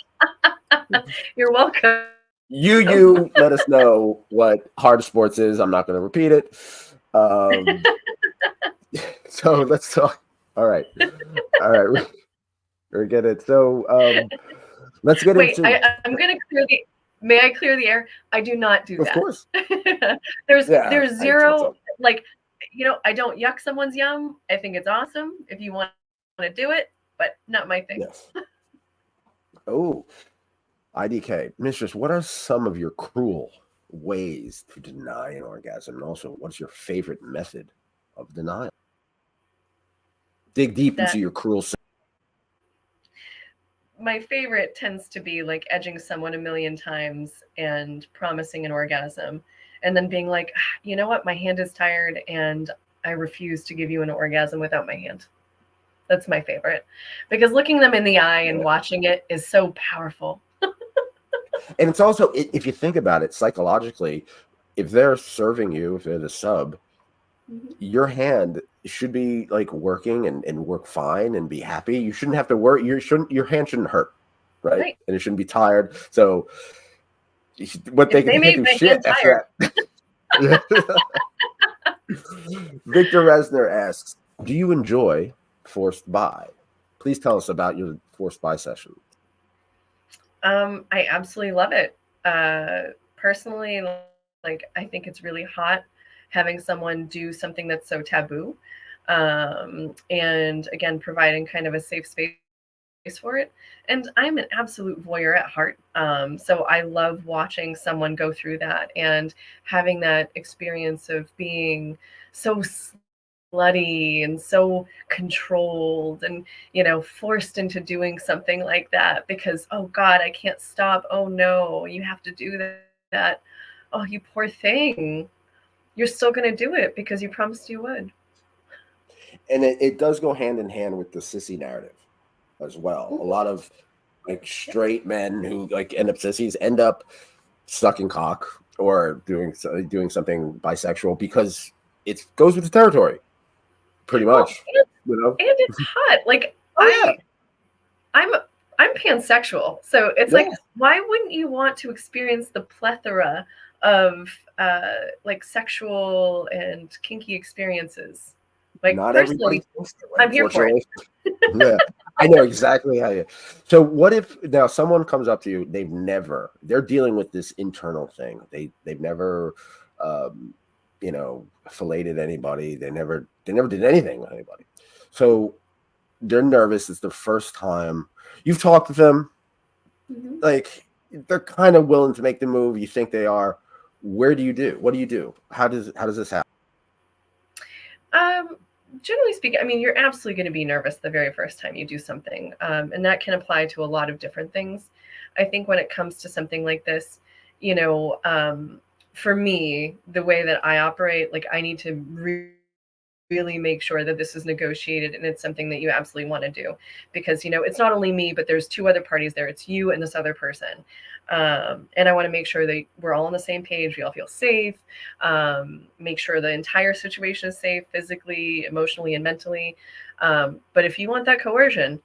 You're welcome. You let us know what hard sports is. I'm not going to repeat it. So let's talk. All right. We're get it. So let's get Wait, into. I'm going to clear the. May I clear the air? I do not do Of that. course. There's zero, like, I don't yuck someone's yum. I think it's awesome if you want to do it, but not my thing. Yes. Oh, IDK. Mistress, what are some of your cruel ways to deny an orgasm? And also, what's your favorite method of denial? Dig deep into your cruel side. My favorite tends to be like edging someone a million times and promising an orgasm and then being like, you know what, my hand is tired and I refuse to give you an orgasm without my hand. That's my favorite, because looking them in the eye and watching it is so powerful. And it's also, if you think about it psychologically, if they're serving you, if they're the sub, your hand should be like working and work fine and be happy. You shouldn't have to work. Your hand shouldn't hurt, right? And it shouldn't be tired. So what they can do shit after that. Victor Resner asks, do you enjoy forced bi? Please tell us about your forced bi session. I absolutely love it. Personally, like, I think it's really hot having someone do something that's so taboo. And again, providing kind of a safe space for it. And I'm an absolute voyeur at heart. So I love watching someone go through that and having that experience of being so slutty and so controlled and, forced into doing something like that because, oh God, I can't stop. Oh no, you have to do that. Oh, you poor thing. You're still going to do it because you promised you would. And it does go hand in hand with the sissy narrative as well. A lot of like straight men who like end up sissies end up sucking cock or doing something bisexual because it goes with the territory, pretty much. And it's hot. Like I'm pansexual, so it's like, why wouldn't you want to experience the plethora of like sexual and kinky experiences? Like, not personally, I'm here for it. Yeah, I know exactly how you. So what if now someone comes up to you? They're dealing with this internal thing. They've never, filleted anybody. They never did anything with anybody. So they're nervous. It's the first time you've talked with them. Like, they're kind of willing to make the move. You think they are. What do you do? How does this happen? Generally speaking, I mean, you're absolutely going to be nervous the very first time you do something. And that can apply to a lot of different things. I think when it comes to something like this, for me, the way that I operate, like, I need to really make sure that this is negotiated and it's something that you absolutely want to do, because it's not only me, but there's two other parties there. It's you and this other person, and I want to make sure that we're all on the same page. We all feel safe. Make sure the entire situation is safe, physically, emotionally, and mentally. But if you want that coercion,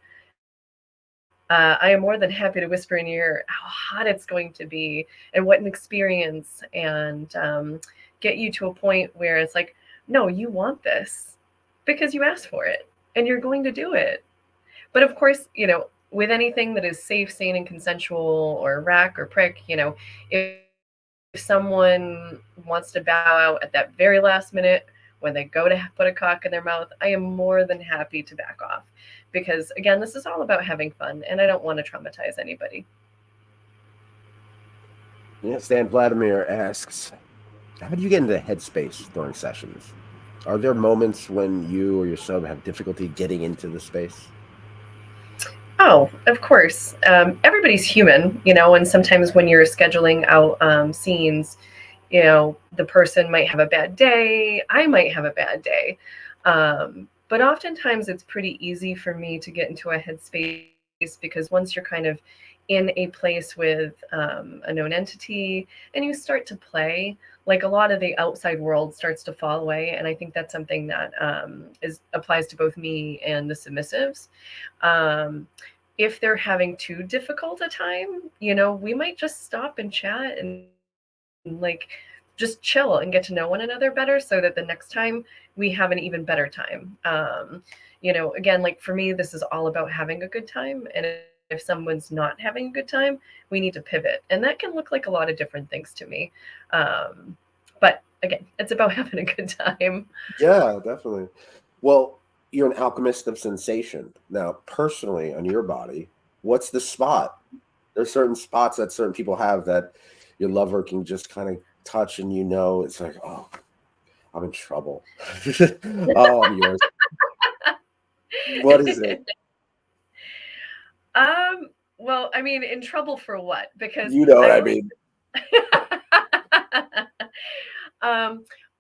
I am more than happy to whisper in your ear how hot it's going to be and what an experience, and get you to a point where it's like, no, you want this because you asked for it and you're going to do it. But of course, with anything that is safe, sane, and consensual, or rack or prick, if someone wants to bow out at that very last minute when they go to put a cock in their mouth, I am more than happy to back off. Because again, this is all about having fun, and I don't want to traumatize anybody. Yeah, Stan Vladimir asks, how do you get into headspace during sessions? Are there moments when you or your sub have difficulty getting into the space? Oh, of course. Everybody's human, and sometimes when you're scheduling out scenes, the person might have a bad day. I might have a bad day. But oftentimes it's pretty easy for me to get into a headspace because once you're kind of in a place with a known entity and you start to play, like a lot of the outside world starts to fall away. And I think that's something that applies to both me and the submissives. If they're having too difficult a time, we might just stop and chat and like just chill and get to know one another better so that the next time we have an even better time. Again, like for me, this is all about having a good time. And if someone's not having a good time, we need to pivot. And that can look like a lot of different things to me. But again, it's about having a good time. Yeah, definitely. Well, you're an alchemist of sensation. Now, personally, on your body, what's the spot? There's certain spots that certain people have that your lover can just kind of touch, and it's like, oh, I'm in trouble. Oh, I'm yours. What is it? Well, I mean, in trouble for what? Because You know what I mean.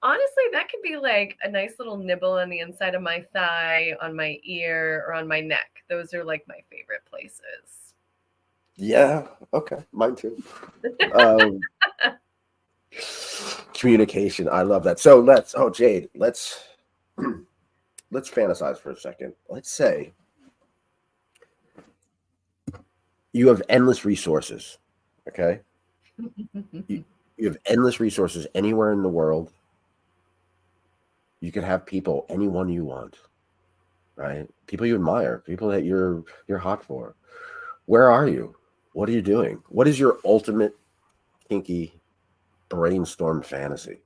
Honestly, that could be like a nice little nibble on the inside of my thigh, on my ear, or on my neck. Those are like my favorite places. Yeah. Okay. Mine too. Communication. I love that. So Jade, let's fantasize for a second. Let's say you have endless resources. Okay. You have endless resources anywhere in the world. You could have people, anyone you want, right? People you admire, people that you're hot for. Where are you? What are you doing? What is your ultimate kinky brainstorm fantasy?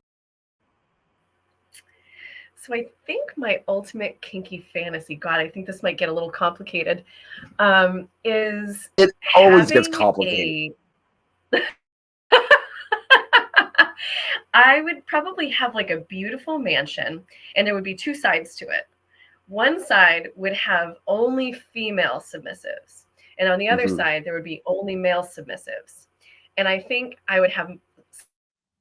So I think my ultimate kinky fantasy, God, I think this might get a little complicated, is It always gets having complicated. I would probably have like a beautiful mansion, and there would be two sides to it. One side would have only female submissives, and on the other side, there would be only male submissives. And I think I would have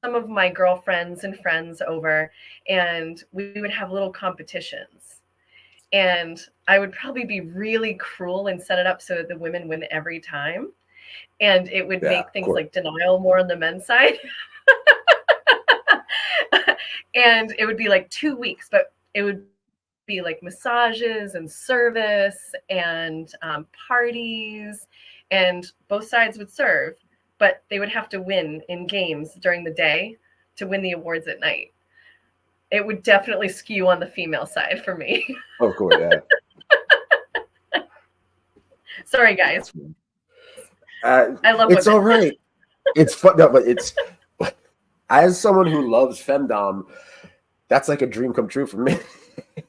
some of my girlfriends and friends over, and we would have little competitions. And I would probably be really cruel and set it up so that the women win every time. And it would make things like denial more on the men's side. And it would be like 2 weeks, but it would be like massages and service and parties, and both sides would serve, but they would have to win in games during the day to win the awards at night. It would definitely skew on the female side for me. Of course, yeah. Sorry, guys. I love it's women. All right. It's fun, no, but it's as someone who loves femdom, that's like a dream come true for me.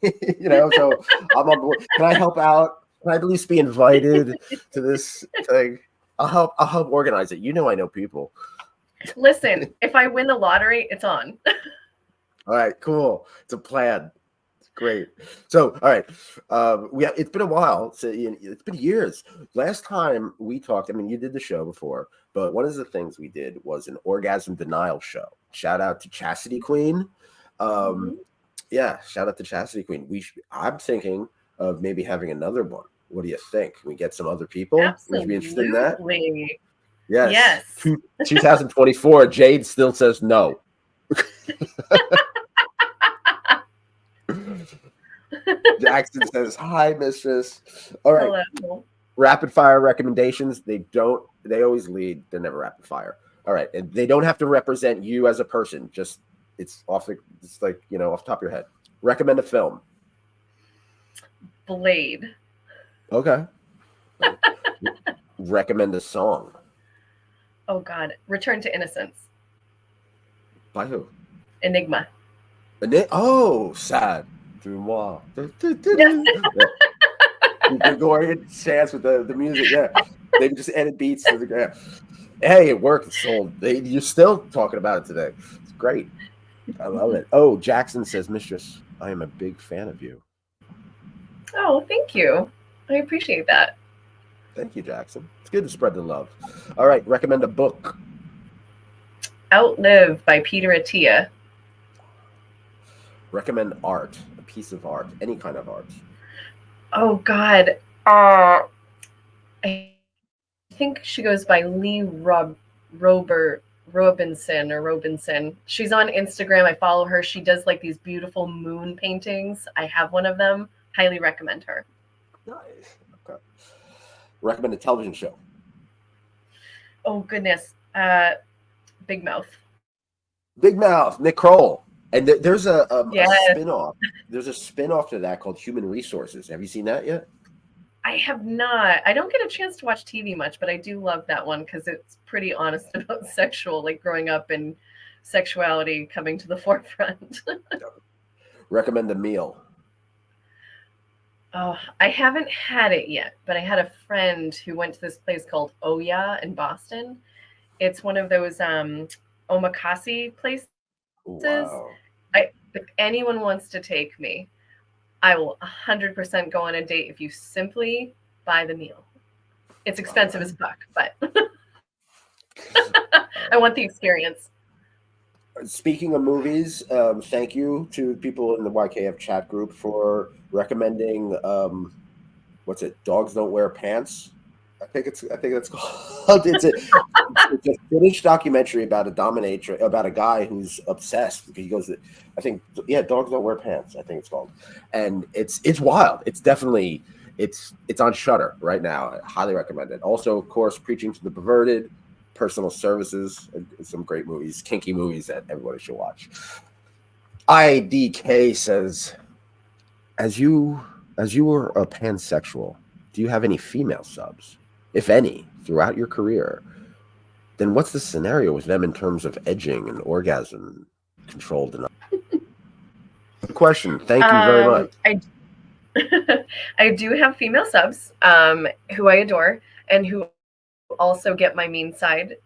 So I'm on board. Can I help out? Can I at least be invited to this thing? I'll help organize it. I know people. Listen, if I win the lottery, it's on. All right, cool. It's a plan. It's great. So, all right, it's been a while. So it's been years. Last time we talked, I mean, you did the show before, but one of the things we did was an orgasm denial show. Shout out to Chastity Queen. Yeah, shout out to Chastity Queen. I'm thinking of maybe having another one. What do you think? Can we get some other people? Absolutely. Would you be interested in that? Yes. 2024. Jade still says no. Jackson says hi, mistress. All right. Hello. Rapid fire recommendations. They always lead. They're never rapid fire. All right. And they don't have to represent you as a person. Just it's like off the top of your head. Recommend a film. Blade. Okay. Recommend a song. Oh God, Return to Innocence, By who? Enigma. Oh, sad. Through moi. Yes. Yeah. The Gregorian chants with the music. Yeah. They just added beats to the. Yeah. Hey, it worked. It sold. You're still talking about it today. It's great. I love it. Oh, Jackson says, Mistress, I am a big fan of you. Oh, thank you. I appreciate that. Thank you, Jackson. It's good to spread the love. All right. Recommend a book. Outlive by Peter Attia. Recommend art. A piece of art. Any kind of art. Oh God. I think she goes by Robert Robinson. She's on Instagram. I follow her. She does like these beautiful moon paintings. I have one of them. Highly recommend her. Nice. Okay. Recommend a television show. Oh goodness. Big Mouth. Big Mouth, Nick Kroll. And there's a Yes. spin-off. There's a spin-off to that called Human Resources. Have you seen that yet? I have not. I don't get a chance to watch TV much, but I do love that one because it's pretty honest about sexual, like growing up and sexuality coming to the forefront. Recommend a meal. Oh, I haven't had it yet, but I had a friend who went to this place called Oya in Boston. It's one of those omakase places. Wow. If anyone wants to take me, I will 100% go on a date if you simply buy the meal. It's expensive as fuck, but I want the experience. Speaking of movies, thank you to people in the YKF chat group for recommending what's it? Dogs Don't Wear Pants. I think that's called. It's a British documentary about a dominatrix, about a guy who's obsessed. He goes, I think, yeah, Dogs Don't Wear Pants. I think it's called, and it's wild. It's definitely it's on Shudder right now. I highly recommend it. Also, of course, Preaching to the Perverted, Personal Services, and some great movies, kinky movies that everybody should watch. IDK says, as you were a pansexual, do you have any female subs, if any, throughout your career? Then what's the scenario with them in terms of edging and orgasm controlled? Good question. Thank you very much. I do have female subs who I adore and who also get my mean side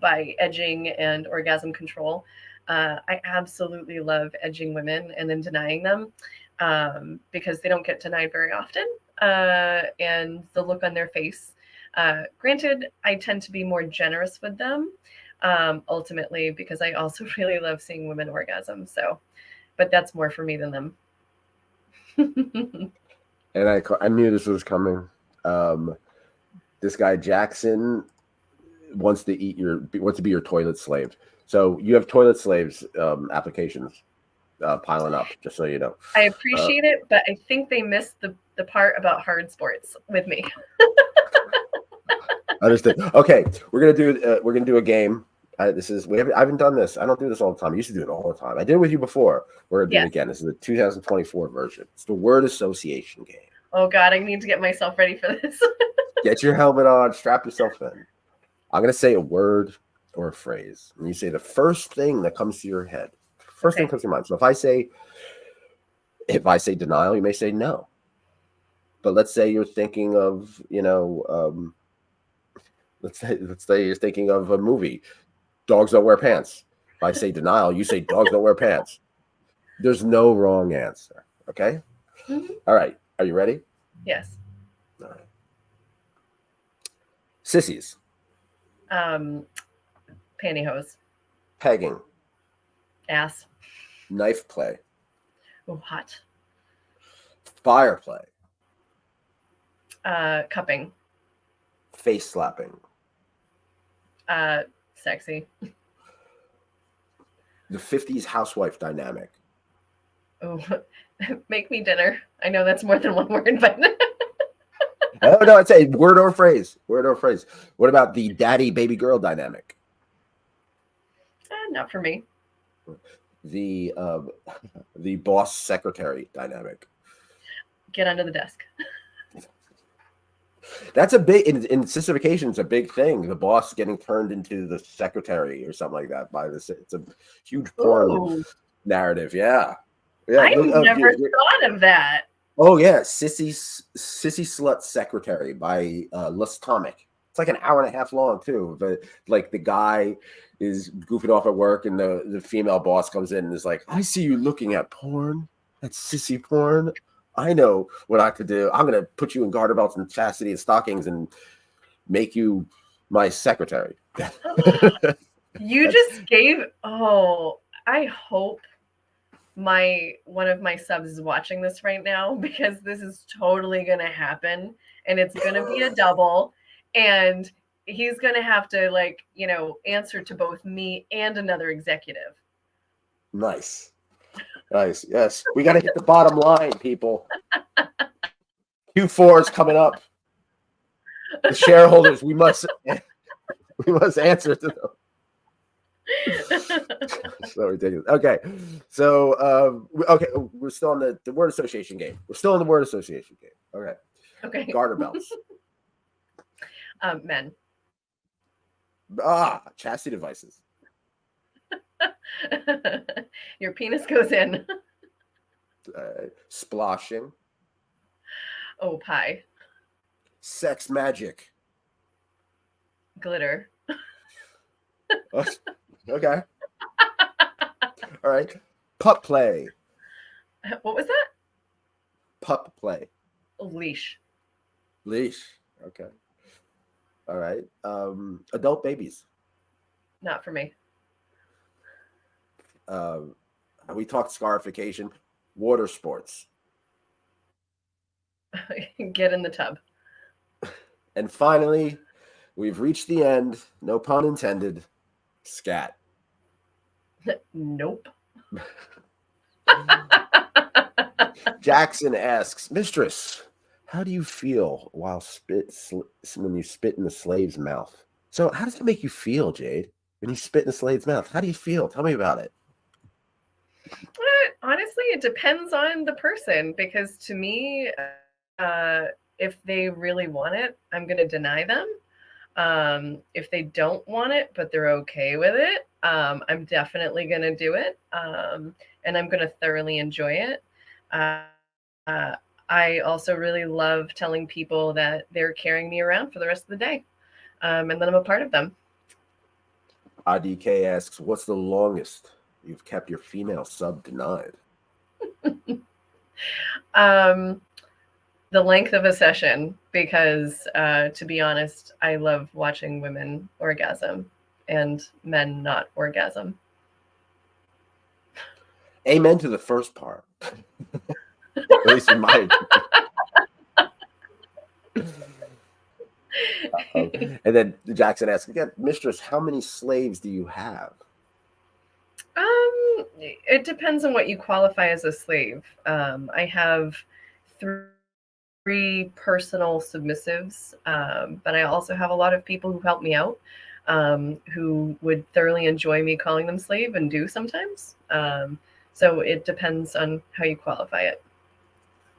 by edging and orgasm control. I absolutely love edging women and then denying them because they don't get denied very often. And the look on their face. Granted, I tend to be more generous with them ultimately because I also really love seeing women orgasm. So, but that's more for me than them. And I knew this was coming. This guy Jackson wants to be your toilet slave. So you have toilet slaves applications piling up, just so you know. I appreciate it, but I think they missed the part about hard sports with me. Understood. Okay, we're gonna do a game. I haven't done this. I don't do this all the time. I used to do it all the time. I did it with you before. We're gonna do it again. This is the 2024 version. It's the word association game. Oh God, I need to get myself ready for this. Get your helmet on. Strap yourself in. I'm gonna say a word or a phrase, and you say the first thing that comes to your head. First thing comes to your mind. So if I say denial, you may say no. But let's say you're thinking of, let's say you're thinking of a movie, Dogs Don't Wear Pants. If I say denial, you say Dogs Don't Wear Pants. There's no wrong answer. Okay? Mm-hmm. All right. Are you ready? Yes. All right. Sissies. Pantyhose. Pegging. Ass. Knife play. Oh, hot. Fire play. Cupping. Face slapping. Sexy. The 50s housewife dynamic. Oh, make me dinner. I know that's more than one word, but Oh no, I'd say word or phrase. Word or phrase. What about the daddy baby girl dynamic? Not for me. The boss secretary dynamic. Get under the desk. That's a big in sissification. It's a big thing. The boss getting turned into the secretary or something like that by this. It's a huge porn Ooh, narrative. Yeah, yeah. I've never thought of that. Oh yeah, sissy slut secretary by Tanek. It's like an hour and a half long too. But like the guy is goofing off at work, and the female boss comes in and is like, "I see you looking at porn. That's sissy porn. I know what I could do. I'm gonna put you in garter belts and chastity and stockings and make you my secretary." You just gave. Oh, I hope one of my subs is watching this right now, because this is totally gonna happen, and it's gonna be a double, and he's gonna have to, like, answer to both me and another executive. Nice. Yes, we got to hit the bottom line, people. Q4 is coming up. The shareholders, we must answer to them. So ridiculous. Okay, so we're still on the word association game. We're still in the word association game. Okay. Garter belts. Men. Chastity devices. Your penis goes in. Splashing. Oh, pie. Sex magic. Glitter. Okay. All right. Pup play. What was that? Pup play. Leash. Okay. All right. Adult babies. Not for me. We talked scarification. Water sports. Get in the tub. And finally, we've reached the end. No pun intended. Scat. Nope. Jackson asks, Mistress, how do you feel while when you spit in the slave's mouth? So how does that make you feel, Jade? When you spit in the slave's mouth, how do you feel? Tell me about it. Honestly, it depends on the person, because to me, if they really want it, I'm going to deny them. If they don't want it, but they're okay with it, I'm definitely going to do it. And I'm going to thoroughly enjoy it. I also really love telling people that they're carrying me around for the rest of the day, and that I'm a part of them. IDK asks, what's the longest you've kept your female sub denied? The length of a session, because to be honest, I love watching women orgasm and men not orgasm. Amen to the first part. At least in my opinion. And then Jackson asks again, Mistress, how many slaves do you have? It depends on what you qualify as a slave. I have three personal submissives, but I also have a lot of people who help me out, who would thoroughly enjoy me calling them slave, and do sometimes. So it depends on how you qualify it.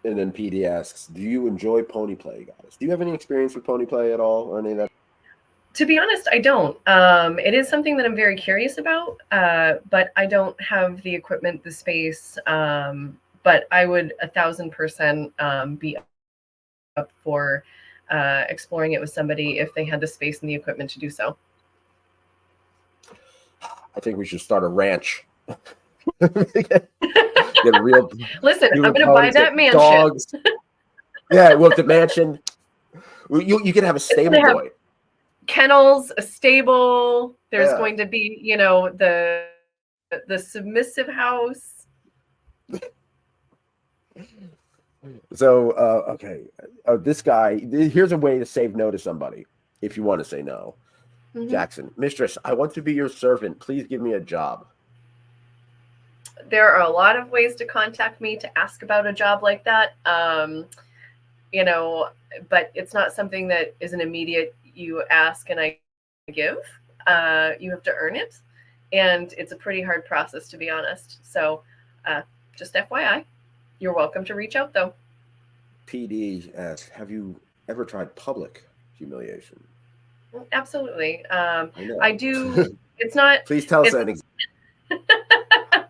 And then PD asks, do you enjoy pony play, guys? Do you have any experience with pony play at all, or any of that? To be honest, I don't. It is something that I'm very curious about, but I don't have the equipment, the space. But I would 1,000% be up for exploring it with somebody if they had the space and the equipment to do so. I think we should start a ranch. Get real. Listen, I'm going to buy that mansion. Dogs. Yeah, well, the mansion. You can have a stable boy. Kennels, a stable. There's going to be, the submissive house. So, okay. This guy, here's a way to save no to somebody if you want to say no. Mm-hmm. Jackson, Mistress, I want to be your servant. Please give me a job. There are a lot of ways to contact me to ask about a job like that. But it's not something that is an immediate you ask and I give. You have to earn it. And it's a pretty hard process, to be honest. So just FYI, you're welcome to reach out, though. PD asks, have you ever tried public humiliation? Absolutely. I know. I do. It's not. Please tell us It's an example.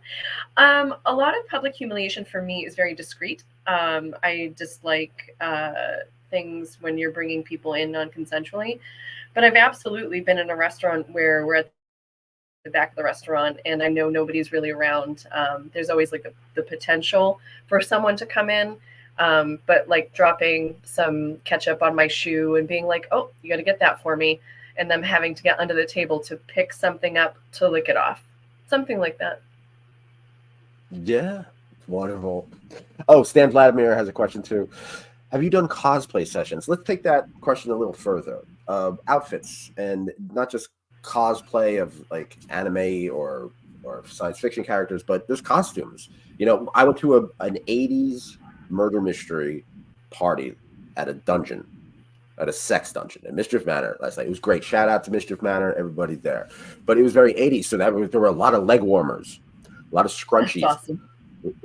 a lot of public humiliation for me is very discreet. I dislike things when you're bringing people in non-consensually, but I've absolutely been in a restaurant where we're at the back of the restaurant and I know nobody's really around. There's always like the potential for someone to come in, but like dropping some ketchup on my shoe and being like, oh, you got to get that for me, and them having to get under the table to pick something up to lick it off, something like that. Yeah, wonderful. Oh, Stan Vladimir has a question too. Have you done cosplay sessions? Let's take that question a little further. Outfits, and not just cosplay of like anime or science fiction characters, but there's costumes. You know, I went to an '80s murder mystery party at a dungeon, at a sex dungeon at Mischief Manor last night. It was great. Shout out to Mischief Manor, everybody there. But it was very '80s, so there were a lot of leg warmers, a lot of That's scrunchies, awesome.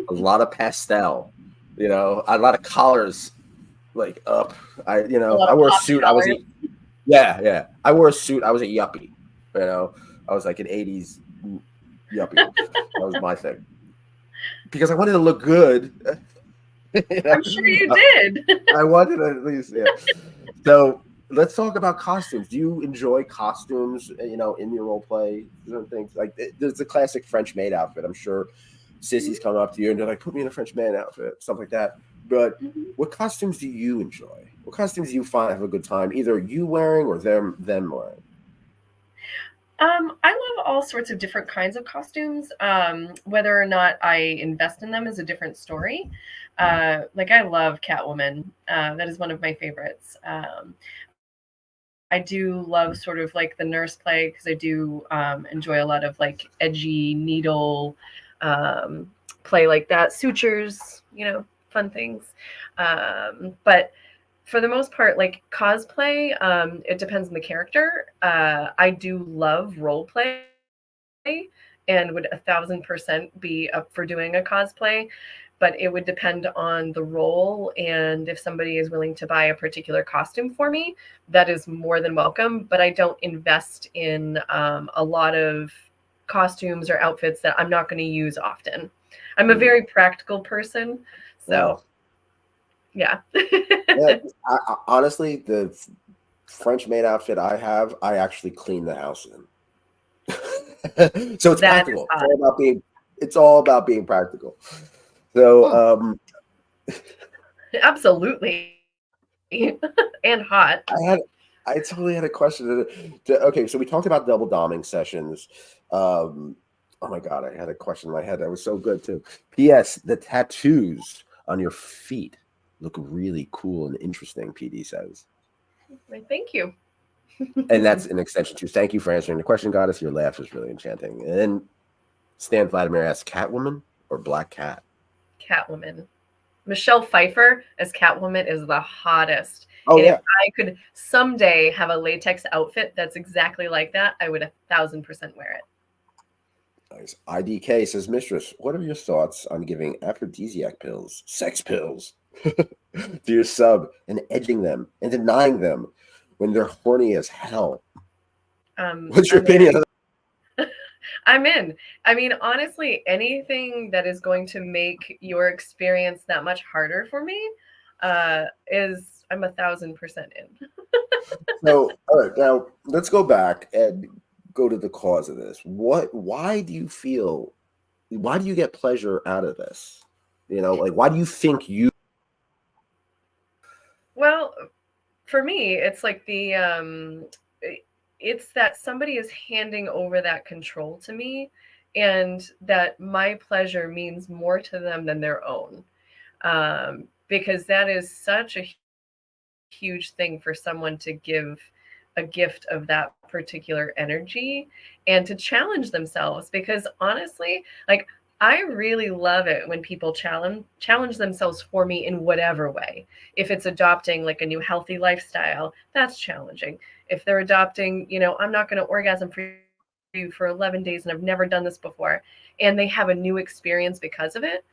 a lot of pastel, you know, a lot of collars like up. A lot I of wore a pop suit. colors. Yeah. I wore a suit. I was a yuppie. You know, I was like an '80s yuppie. That was my thing because I wanted to look good. You know? I'm sure you did. I wanted to at least, yeah. So let's talk about costumes. Do you enjoy costumes? You know, in your role play, certain things like there's the classic French maid outfit. I'm sure sissies come up to you and they're like, "Put me in a French maid outfit," stuff like that. But what costumes do you enjoy? What costumes do you find have a good time? Either you wearing or them wearing. I love all sorts of different kinds of costumes. Whether or not I invest in them is a different story. Like I love Catwoman. That is one of my favorites. I do love sort of like the nurse play because I do enjoy a lot of like edgy needle um, play like that, sutures, fun things. But for the most part, like cosplay, it depends on the character. I do love role play and would 1,000% be up for doing a cosplay, but it would depend on the role. And if somebody is willing to buy a particular costume for me, that is more than welcome. But I don't invest in a lot of costumes or outfits that I'm not going to use often. I'm a very practical person. So, Wow. yeah. Yeah. Honestly, the French maid outfit I have, I actually clean the house in. So it's That is practical. hot. It's all about being practical. So Mm, absolutely. And hot. I totally had a question. Okay, so we talked about double doming sessions. Oh my god, I had a question in my head that was so good too. P.S. The tattoos on your feet look really cool and interesting. PD says, Thank you. and that's an extension too. Thank you for answering the question, Goddess. Your laugh was really enchanting. And then Stan Vladimir asks, Catwoman or Black Cat? Catwoman. Michelle Pfeiffer as Catwoman is the hottest. Oh And if yeah. I could someday have a latex outfit that's exactly like that, I would 1,000% wear it. Nice. IDK says, Mistress, what are your thoughts on giving aphrodisiac pills, sex pills, to your sub and edging them and denying them when they're horny as hell? What's your I'm in. opinion on I'm in. I mean, honestly, anything that is going to make your experience that much harder for me is I'm 1,000% in. So, all right, now let's go back and go to the cause of this. Why do you get pleasure out of this? You know, like why do you think you Well, for me, it's like it's that somebody is handing over that control to me, and that my pleasure means more to them than their own. Because that is such a huge thing for someone to give a gift of that particular energy and to challenge themselves. Because honestly, like I really love it when people challenge themselves for me in whatever way. If it's adopting like a new healthy lifestyle, that's challenging. If they're adopting, I'm not going to orgasm for you for 11 days and I've never done this before, and they have a new experience because of it,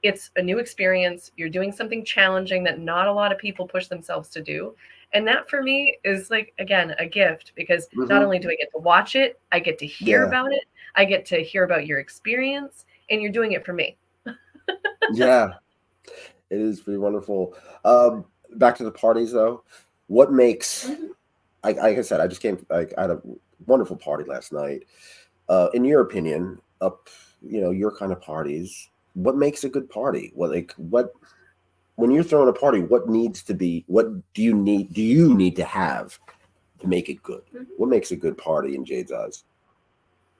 it's a new experience. You're doing something challenging that not a lot of people push themselves to do. And that for me is like, again, a gift, because not Hmm. only do I get to watch it, I get to hear Yeah. about it, I get to hear about your experience, and you're doing it for me. Yeah. It is pretty wonderful. Back to the parties though. What makes, Mhm. like I said, I just came, like, I had a wonderful party last night. In your opinion, your kind of parties, what makes a good party? What when you're throwing a party, what do you need to have to make it good? Mhm. What makes a good party in Jade's eyes?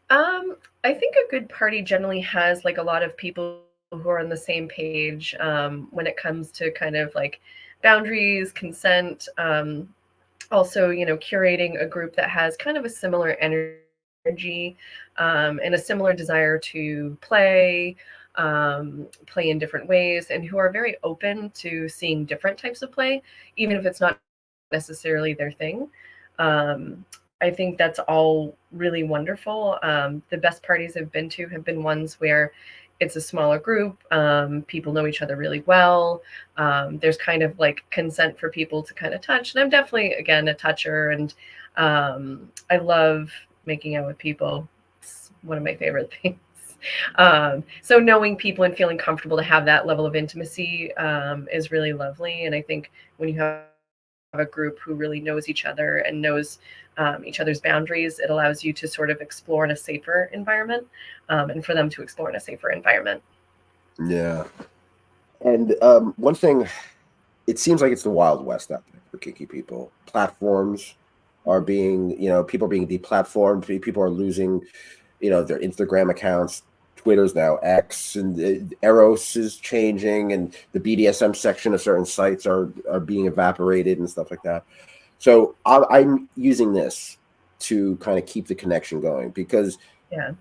I think a good party generally has like a lot of people who are on the same page when it comes to kind of like boundaries, consent, also, curating a group that has kind of a similar energy and a similar desire to play in different ways, and who are very open to seeing different types of play, even if it's not necessarily their thing. I think that's all really wonderful. The best parties I've been to have been ones where it's a smaller group. People know each other really well. There's kind of like consent for people to kind of touch. And I'm definitely, again, a toucher. And I love making out with people. It's one of my favorite things. So knowing people and feeling comfortable to have that level of intimacy is really lovely. And I think when you have a group who really knows each other and knows each other's boundaries, it allows you to sort of explore in a safer environment, and for them to explore in a safer environment. Yeah. And one thing, it seems like it's the Wild West out there for kinky people. Platforms are being, people are being deplatformed. People are losing, their Instagram accounts. Twitter's now X, and Eros is changing, and the BDSM section of certain sites are being evaporated and stuff like that. So I'm using this to kind of keep the connection going because Yeah.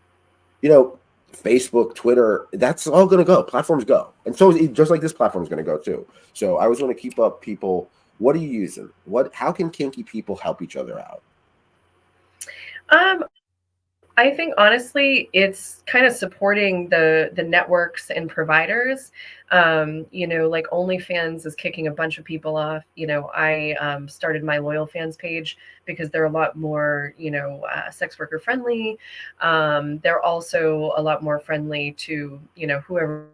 you know, Facebook, Twitter, that's all going to go. Platforms go. And so just like this platform is going to go too. So I always want to keep up people. What are you using? How can kinky people help each other out? Um, I think honestly, it's kind of supporting the networks and providers. Like OnlyFans is kicking a bunch of people off. I started my loyal fans page because they're a lot more, sex worker friendly. They're also a lot more friendly to, whoever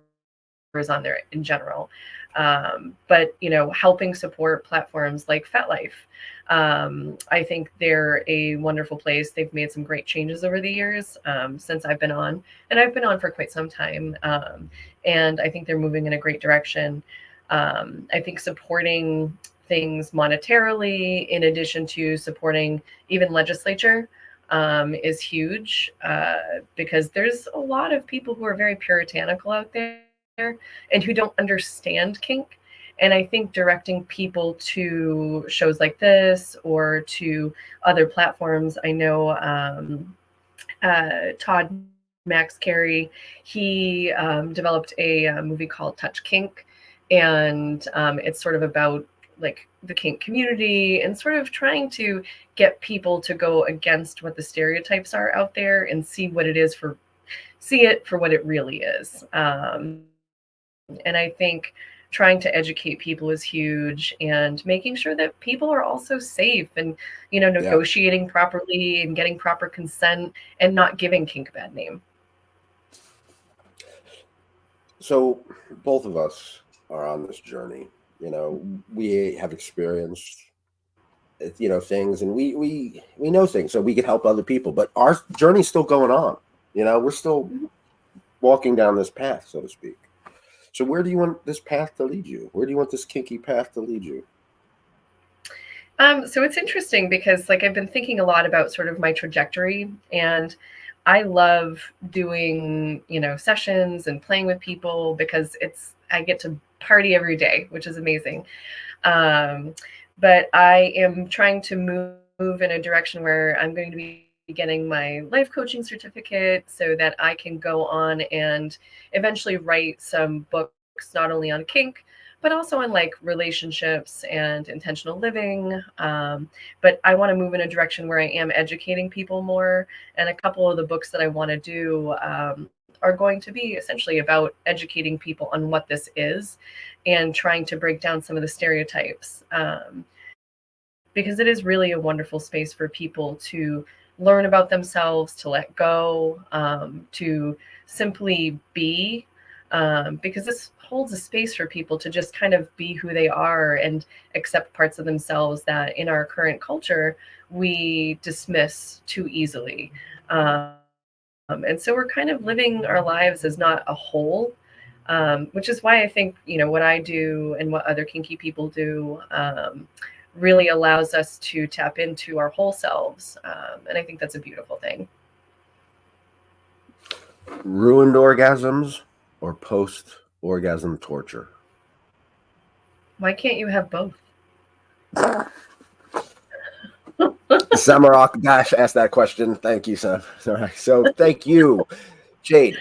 is on there in general. But helping support platforms like FetLife, I think they're a wonderful place. They've made some great changes over the years since I've been on, and I've been on for quite some time. And I think they're moving in a great direction. I think supporting things monetarily, in addition to supporting even legislature, is huge, because there's a lot of people who are very puritanical out there and who don't understand kink. And I think directing people to shows like this or to other platforms, I know Todd Max Carey, he developed a movie called Touch Kink. And it's sort of about like the kink community and sort of trying to get people to go against what the stereotypes are out there and see it for what it really is. And I think trying to educate people is huge, and making sure that people are also safe and, Yeah. negotiating properly and getting proper consent and not giving kink a bad name. So both of us are on this journey. We have experienced, things, and we know things, so we can help other people. But our journey's still going on. We're still Mhm. walking down this path, so to speak. So where do you want this path to lead you? Where do you want this kinky path to lead you? So it's interesting because like I've been thinking a lot about sort of my trajectory, and I love doing, sessions and playing with people because I get to party every day, which is amazing. Um, but I am trying to move in a direction where I'm going to be getting my life coaching certificate so that I can go on and eventually write some books, not only on kink, but also on like relationships and intentional living. But I want to move in a direction where I am educating people more. And a couple of the books that I want to do are going to be essentially about educating people on what this is and trying to break down some of the stereotypes. Because it is really a wonderful space for people to learn about themselves, to let go, to simply be, because this holds a space for people to just kind of be who they are and accept parts of themselves that in our current culture we dismiss too easily. And so we're kind of living our lives as not a whole, which is why I think, what I do and what other kinky people do really allows us to tap into our whole selves. And I think that's a beautiful thing. Ruined orgasms or post-orgasm torture? Why can't you have both? Samarok Dash asked that question. Thank you, Sam. All right. So thank you, Jade.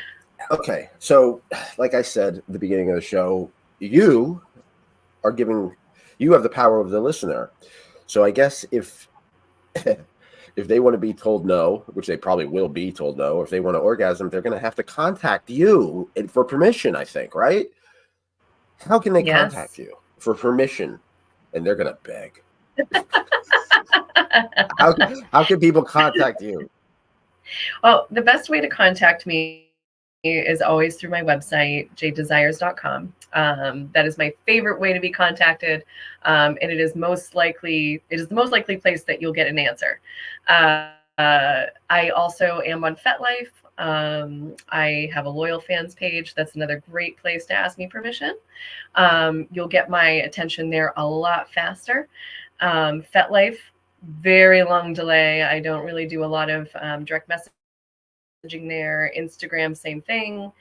Okay. So, like I said at the beginning of the show, you have the power of the listener. So I guess if they want to be told no, which they probably will be told no, or if they want to orgasm, they're going to have to contact you for permission, I think, right? How can they contact you for permission? And they're going to beg. How can people contact you? Well, the best way to contact me is always through my website, jadedesires.com. That is my favorite way to be contacted. And it is the most likely place that you'll get an answer. I also am on FetLife. I have a loyal fans page. That's another great place to ask me permission. You'll get my attention there a lot faster. FetLife, very long delay. I don't really do a lot of direct messaging there. Instagram, same thing.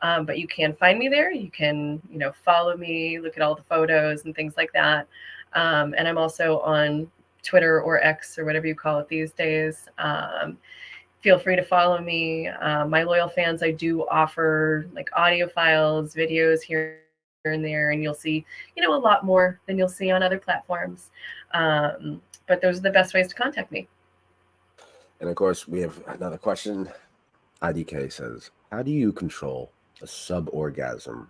But you can find me there. You can, follow me, look at all the photos and things like that. And I'm also on Twitter or X or whatever you call it these days. Feel free to follow me. My loyal fans, I do offer like audio files, videos here and there, and you'll see, a lot more than you'll see on other platforms. But those are the best ways to contact me. And of course, we have another question. IDK says, how do you control a sub-orgasm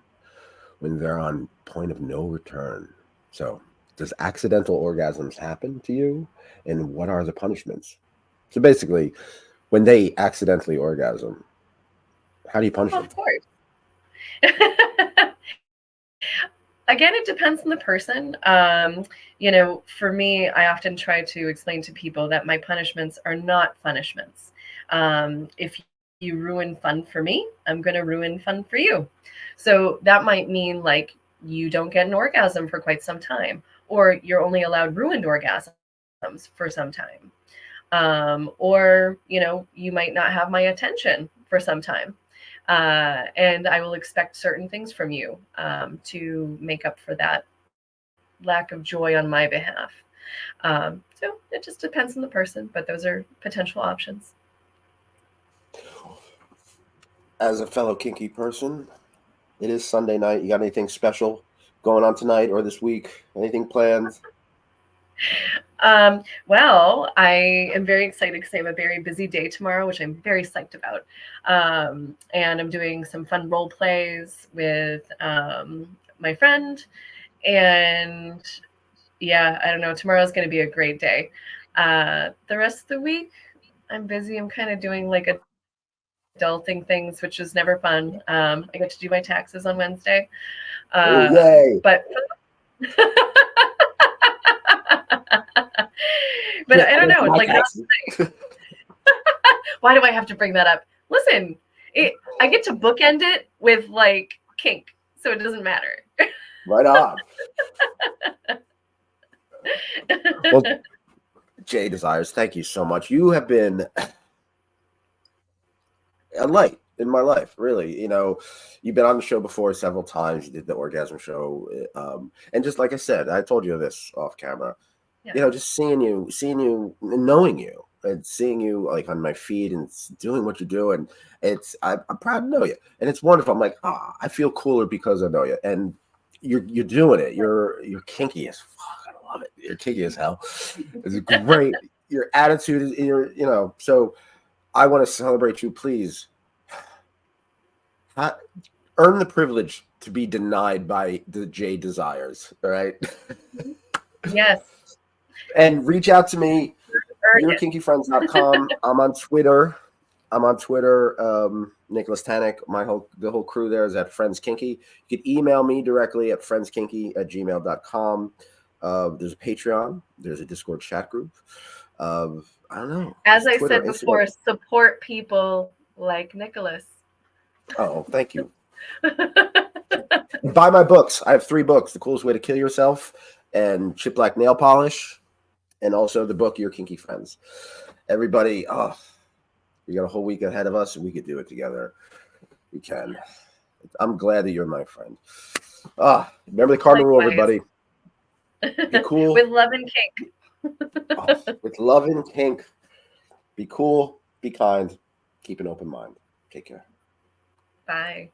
when they're on point of no return? So does accidental orgasms happen to you? And what are the punishments? So basically, when they accidentally orgasm, how do you punish them? Of course. Again, it depends on the person. For me, I often try to explain to people that my punishments are not punishments. If you ruin fun for me, I'm going to ruin fun for you. So that might mean like you don't get an orgasm for quite some time, or you're only allowed ruined orgasms for some time. Or, you might not have my attention for some time. And I will expect certain things from you to make up for that lack of joy on my behalf. So it just depends on the person, but those are potential options. As a fellow kinky person, it is Sunday night. You got anything special going on tonight or this week? Anything planned? Well, I am very excited because I have a very busy day tomorrow, which I'm very psyched about. And I'm doing some fun role plays with my friend. And yeah, I don't know. Tomorrow's going to be a great day. The rest of the week, I'm busy. I'm kind of doing like adulting things, which is never fun. I get to do my taxes on Wednesday. Yay! But but I don't know. Like, why do I have to bring that up? Listen, I get to bookend it with like kink, so it doesn't matter. Right on. Well, Jade Desires, thank you so much. You have been a light in my life, really. You've been on the show before several times. You did the orgasm show, and just like I said, I told you this off camera. Yeah. Just seeing you, and knowing you, and seeing you like on my feed and doing what you do, and I'm proud to know you, and it's wonderful. I'm like, I feel cooler because I know you, and you're doing it. You're kinky as fuck. I love it. You're kinky as hell. It's great. Your attitude is, so I want to celebrate you. Please earn the privilege to be denied by the Jade desires. All right. Yes. And reach out to me, Earn it. yourkinkyfriends.com. I'm on Twitter. Nicholas Tanek. The whole crew there is at Friends Kinky. You can email me directly at friendskinky@gmail.com. There's a Patreon. There's a Discord chat group. I don't know. As I Twitter, said before, Instagram. support people like Nicholas. Oh, thank you. Buy my books. I have 3 books: The Coolest Way to Kill Yourself, and Chip Black Nail Polish, and also the book Your Kinky Friends. Everybody, we got a whole week ahead of us, and we could do it together. We can. I'm glad that you're my friend. Remember the cardinal rule, everybody. Be cool. With love and kink. With love and kink. Be cool. Be kind. Keep an open mind. Take care. Bye.